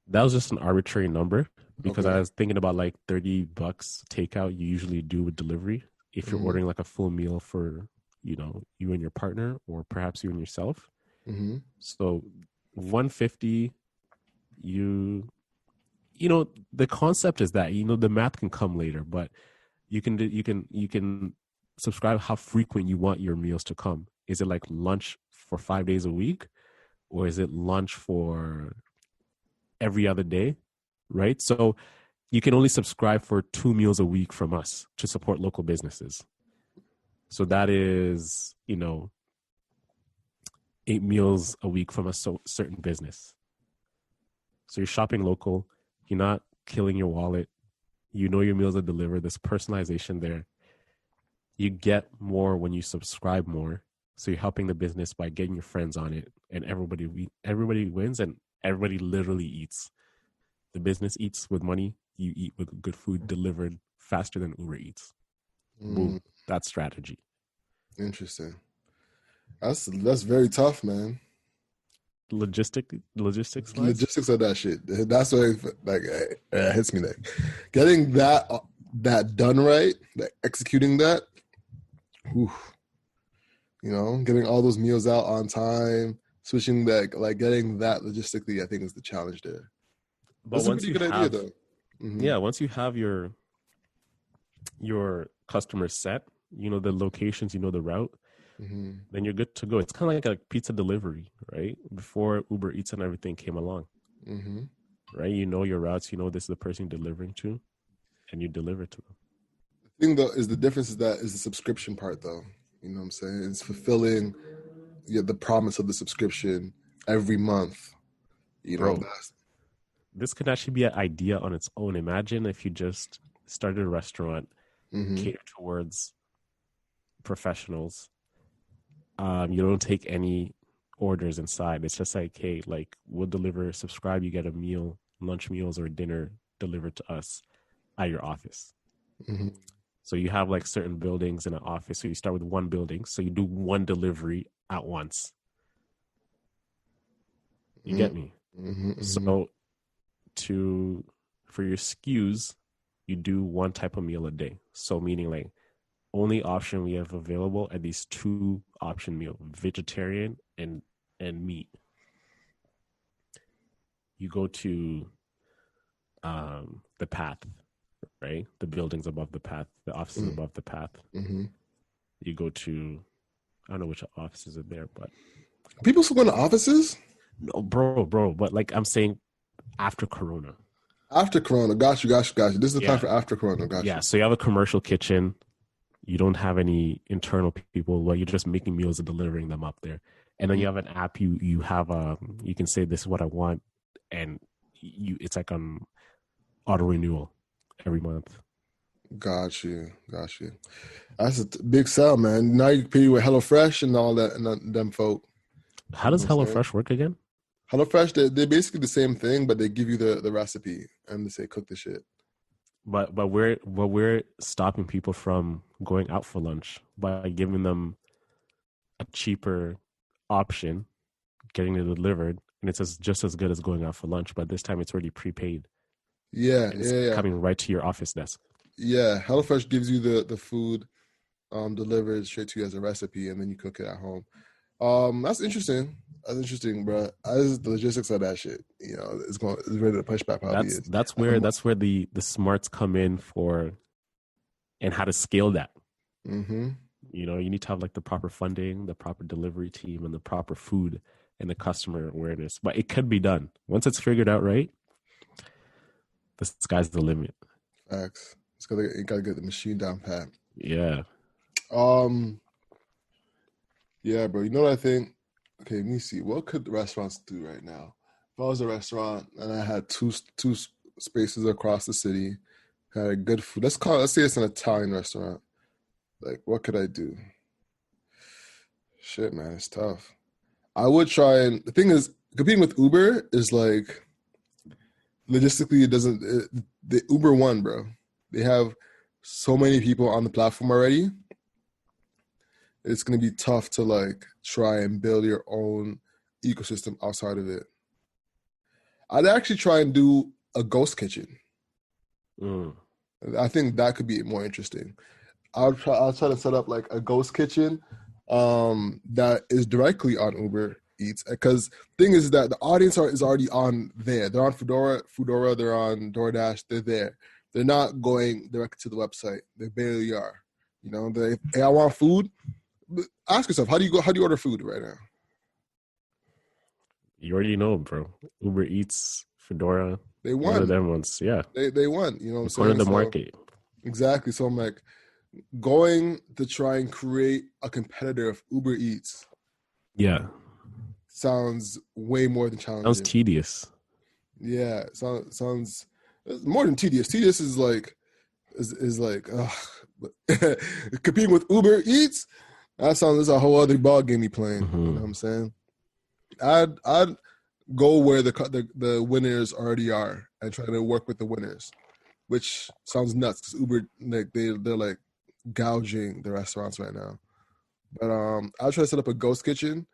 That was just an arbitrary number because Okay. I was thinking about like $30 takeout you usually do with delivery. If you're ordering like a full meal for, you and your partner, or perhaps you and yourself. So 150, the concept is that, the math can come later, but you can subscribe how frequent you want your meals to come. Is it like lunch for 5 days a week, or is it lunch for every other day? Right? So you can only subscribe for 2 meals a week from us to support local businesses. So that is, 8 meals a week from a certain business. So you're shopping local. You're not killing your wallet. Your meals are delivered. There's personalization there. You get more when you subscribe more. So you're helping the business by getting your friends on it, and everybody wins, and everybody literally eats. The business eats with money. You eat with good food delivered faster than Uber Eats. Boom. That's strategy. Interesting. That's very tough, man. Logistics wise? Logistics of that shit. That's what it hits me. Like getting that done right, like executing that. Whew, getting all those meals out on time, switching that, like getting that logistically, I think is the challenge there. But That's a once pretty you good idea, have, though. once you have your customers set, the locations, the route, then you're good to go. It's kind of like a pizza delivery, right? Before Uber Eats and everything came along, right? Your routes, this is the person you're delivering to, and you deliver to them. The thing, though, is the difference is the subscription part, though. You know what I'm saying? It's fulfilling the promise of the subscription every month. Bro, this could actually be an idea on its own. Imagine if you just started a restaurant, cater towards professionals. You don't take any orders inside. It's just like, hey, like we'll deliver, subscribe, you get a meal, lunch meals or dinner delivered to us at your office. So you have like certain buildings in an office. So you start with one building. So you do one delivery at once. You get me? So for your SKUs, you do one type of meal a day. So meaning like only option we have available are these 2 option meal, vegetarian and meat. You go to the path, right? The buildings above the path, the offices above the path. You go to, I don't know which offices are there, but people still going to offices? No, bro. But like I'm saying, after Corona. After Corona, got you. This is the time for after Corona, got you. Yeah, so you have a commercial kitchen. You don't have any internal people. Well, you're just making meals and delivering them up there. And then you have an app. You have you can say this is what I want, and it's like auto renewal every month. Got you. That's a big sell, man. Now you can pay with HelloFresh and all that, and them folk. How does HelloFresh work again? HelloFresh, they're basically the same thing, but they give you the recipe and they say cook the shit. But we're stopping people from going out for lunch by giving them a cheaper option, getting it delivered, and it's just as good as going out for lunch. But this time it's already prepaid. Yeah, coming right to your office desk. Yeah, HelloFresh gives you the food delivered straight to you as a recipe, and then you cook it at home. That's interesting. That's interesting, bro. The logistics of that shit, it's ready to push back. Probably that's where the smarts come in for, and how to scale that. You need to have like the proper funding, the proper delivery team, and the proper food and the customer awareness. But it could be done. Once it's figured out right, the sky's the limit. Facts. You gotta get the machine down pat. Yeah. Yeah, bro. You know what I think? Okay, let me see. What could the restaurants do right now? If I was a restaurant and I had two spaces across the city, had good food. Let's say it's an Italian restaurant. Like, what could I do? Shit, man, it's tough. I would try, and the thing is, competing with Uber is like, logistically, the Uber won, bro. They have so many people on the platform already. It's going to be tough to like try and build your own ecosystem outside of it. I'd actually try and do a ghost kitchen. I think that could be more interesting. I'll try to set up like a ghost kitchen that is directly on Uber Eats, because thing is that the audience is already on there. They're on Foodora, they're on DoorDash, they're there. They're not going directly to the website. They barely are. You know, hey, I want food. Ask yourself, how do you order food right now? You already know, bro. Uber Eats, Foodora. They won. One of them ones, yeah. They won. You know what I'm saying? One of the market. Exactly. So I'm like, going to try and create a competitor of Uber Eats. Yeah. Sounds way more than challenging. Sounds tedious. Yeah. Sounds more than tedious. Tedious is like, competing with Uber Eats. That's a whole other ball game you playing. You know what I'm saying? I'd go where the winners already are and try to work with the winners, which sounds nuts because Uber, like they're like gouging the restaurants right now. But I'll try to set up a ghost kitchen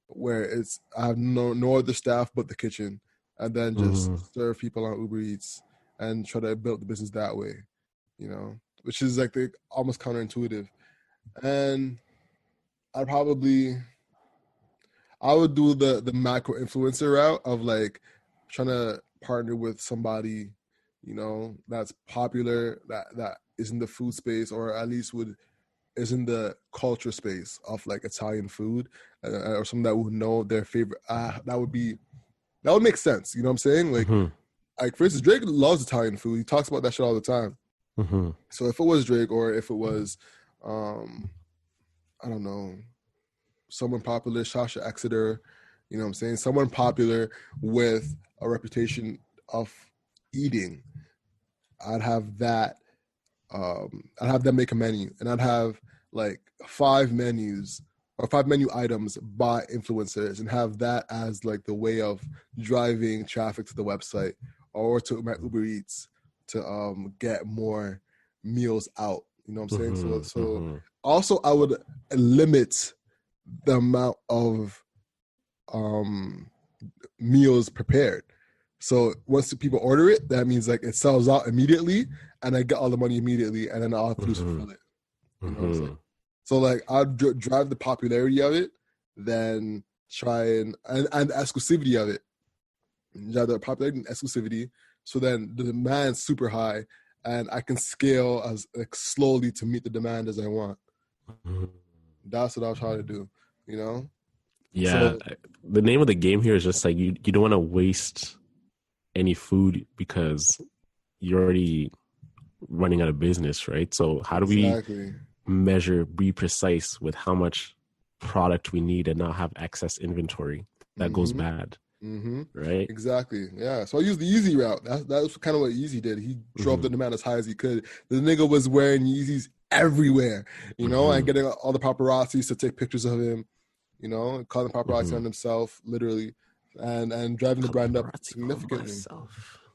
where I have no other staff but the kitchen, and then just serve people on Uber Eats and try to build the business that way, you know, which is like almost counterintuitive. And I would do the macro influencer route of like trying to partner with somebody, you know, that's popular, that is in the food space, or at least is in the culture space of like Italian food, or someone that would know their favorite. That would make sense. You know what I'm saying? Like for instance, Drake loves Italian food. He talks about that shit all the time. So if it was Drake, or if it was, I don't know, someone popular, Sasha Exeter, you know what I'm saying? Someone popular with a reputation of eating. I'd have them make a menu, and I'd have like 5 menus or 5 menu items by influencers, and have that as like the way of driving traffic to the website or to my Uber Eats to get more meals out. You know what I'm saying? So also I would limit the amount of meals prepared. So once the people order it, that means like it sells out immediately, and I get all the money immediately, and then I'll have to fulfill it. You know what I'm saying? So like I'd drive the popularity of it, then try and exclusivity of it. Drive the popularity and exclusivity. So then the demand's super high, and I can scale as like slowly to meet the demand as I want. That's what I'll try to do, you know? Yeah. So, the name of the game here is just like you don't want to waste any food because you're already running out of business, right? So how do we measure, be precise with how much product we need and not have excess inventory that goes bad? Right? Exactly. Yeah. So I used the Yeezy route. That's kind of what Yeezy did. He drove the demand as high as he could. The nigga was wearing Yeezys everywhere, you know, and getting all the paparazzis to take pictures of him, you know, calling paparazzi on himself, literally, and driving the brand up significantly.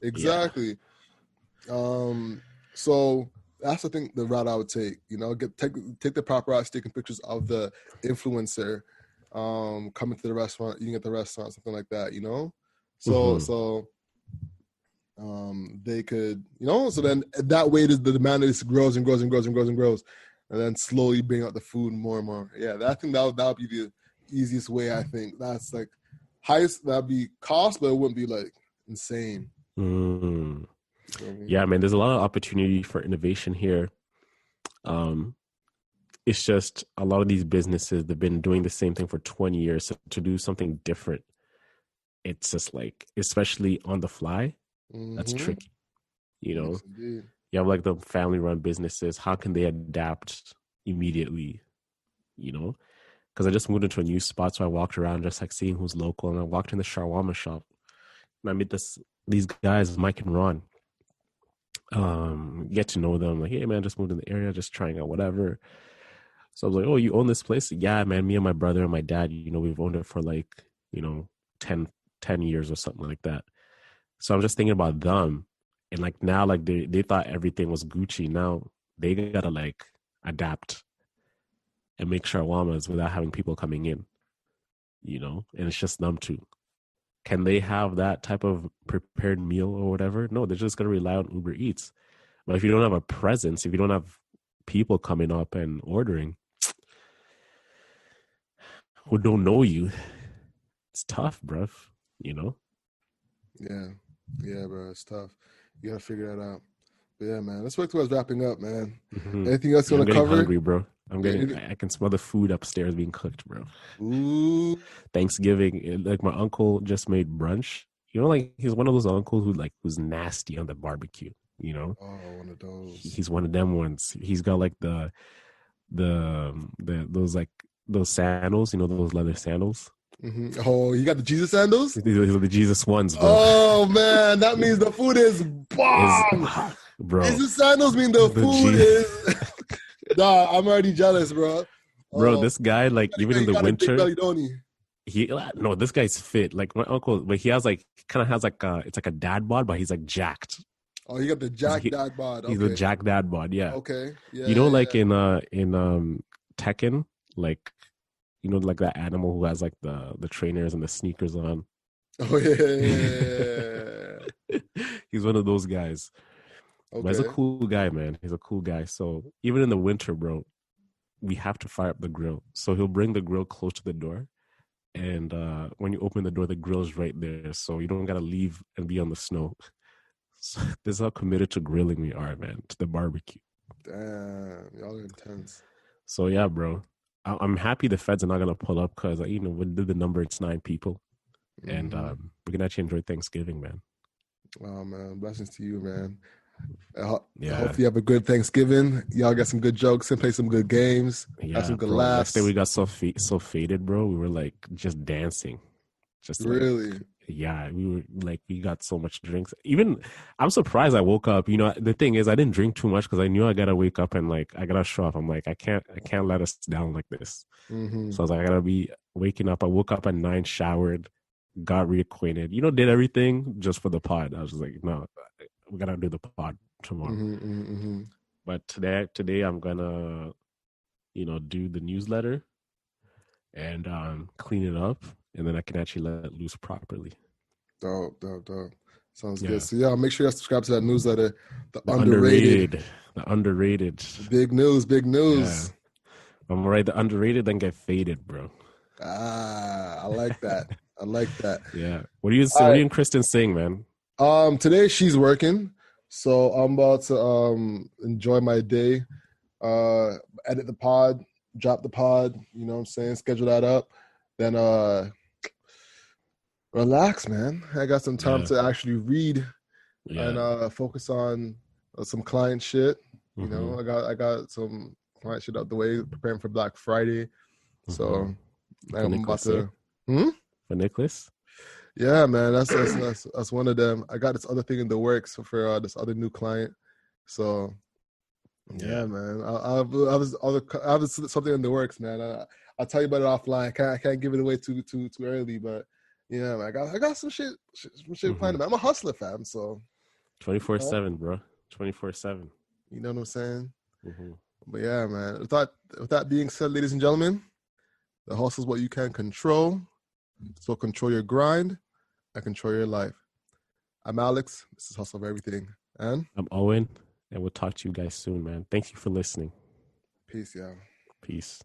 Exactly. Yeah. So that's the route I would take, you know, take the paparazzi taking pictures of the influencer, coming to the restaurant, eating at the restaurant, something like that, you know? So they could, you know, so then that way the demand is grows and grows and grows and grows and grows, and then slowly bring out the food more and more. Yeah, I think that would be the easiest way. I think that's like highest, that'd be cost, but it wouldn't be like insane. Yeah, man, there's a lot of opportunity for innovation here. it's just a lot of these businesses, they've been doing the same thing for 20 years. So to do something different, it's just like, especially on the fly, that's Mm-hmm. tricky. You Yes, know, indeed. you have like the family run businesses. How can they adapt immediately? You know, because I just moved into a new spot. So I walked around just like seeing who's local. And I walked in the shawarma shop and I met these guys, Mike and Ron. Get to know them. Like, hey man, just moved in the area, just trying out whatever. So I was like, oh, you own this place? Yeah, man, me and my brother and my dad, we've owned it for like, 10 years or something like that. So I'm just thinking about them. And like now, like they thought everything was Gucci. Now they gotta like adapt and make shawarmas without having people coming in, and it's just them two. Can they have that type of prepared meal or whatever? No, they're just gonna rely on Uber Eats. But if you don't have a presence, if you don't have people coming up and ordering who don't know you, it's tough, bruv. You know? Yeah. Yeah, bro. It's tough. You gotta figure that out. But yeah, man. Let's work towards wrapping up, man. Mm-hmm. Anything else you Yeah, I'm want to getting cover? hungry, bro. Yeah, I can smell the food upstairs being cooked, bro. ooh. Thanksgiving, like my uncle just made brunch. Like he's one of those uncles who's nasty on the barbecue. Oh, one of those. He's one of them ones. He's got like the those like those sandals, those leather sandals. Mm-hmm. Oh, you got the Jesus sandals? These are the Jesus ones, bro. Oh man, that means the food is bomb. Bro. Jesus sandals mean the food is. Nah, I'm already jealous, bro. Bro, this guy, like, even in the winter, belly, don't he? No, this guy's fit. Like my uncle, but he has like kind of has like it's like a dad bod, but he's like jacked. Oh, he got the Jack dad bod. Okay. He's a Jack dad bod, yeah. Okay. Yeah. Like in Tekken, like like that animal who has like the trainers and the sneakers on. Oh yeah. He's one of those guys. Okay. But he's a cool guy, man. He's a cool guy. So even in the winter, bro, we have to fire up the grill. So he'll bring the grill close to the door. And when you open the door, the grill's right there. So you don't got to leave and be on the snow. So this is how committed to grilling we are, man, to the barbecue. Damn, y'all are intense. So yeah, bro. I'm happy the feds are not going to pull up because, we did the number, it's 9 people. Mm-hmm. And we can actually enjoy Thanksgiving, man. Oh, man. Blessings to you, man. I hope you have a good Thanksgiving. Y'all got some good jokes and play some good games. Yeah, got some good bro. laughs. Next day we got so faded, bro. We were like just dancing. Just really? Yeah, we were like, we got so much drinks. Even I'm surprised I woke up. The thing is, I didn't drink too much because I knew I gotta wake up and like I gotta show up. I'm like, I can't let us down like this. Mm-hmm. So I was like, I gotta be waking up. I woke up at 9, showered, got reacquainted. Did everything just for the pod. I was just like, no, we gotta do the pod tomorrow. Mm-hmm. But today I'm gonna, do the newsletter and clean it up. And then I can actually let it loose properly. Dope. Sounds good. So yeah, make sure you subscribe to that newsletter. The underrated. Big news. Yeah. I'm gonna write the underrated, then get faded, bro. I like that. Yeah. What are you and Kristen saying, man? Today she's working, so I'm about to enjoy my day. Edit the pod, drop the pod. You know what I'm saying? Schedule that up. Then relax, man. I got some time to actually read and focus on some client shit. Mm-hmm. I got some client shit out the way, preparing for Black Friday. Mm-hmm. So I'm about to. For Nicholas? Yeah, man. That's one of them. I got this other thing in the works for this other new client. So yeah, man. I have something in the works, man. I'll tell you about it offline. I can't give it away too early, but yeah, man, I got some shit planned. I'm a hustler, fam. So 24/7, bro. 24/7. You know what I'm saying? Mm-hmm. But yeah, man. With that being said, ladies and gentlemen, the hustle is what you can control. So control your grind and control your life. I'm Alex. This is Hustle of Everything, and I'm Owen. And we'll talk to you guys soon, man. Thank you for listening. Peace, y'all. Peace.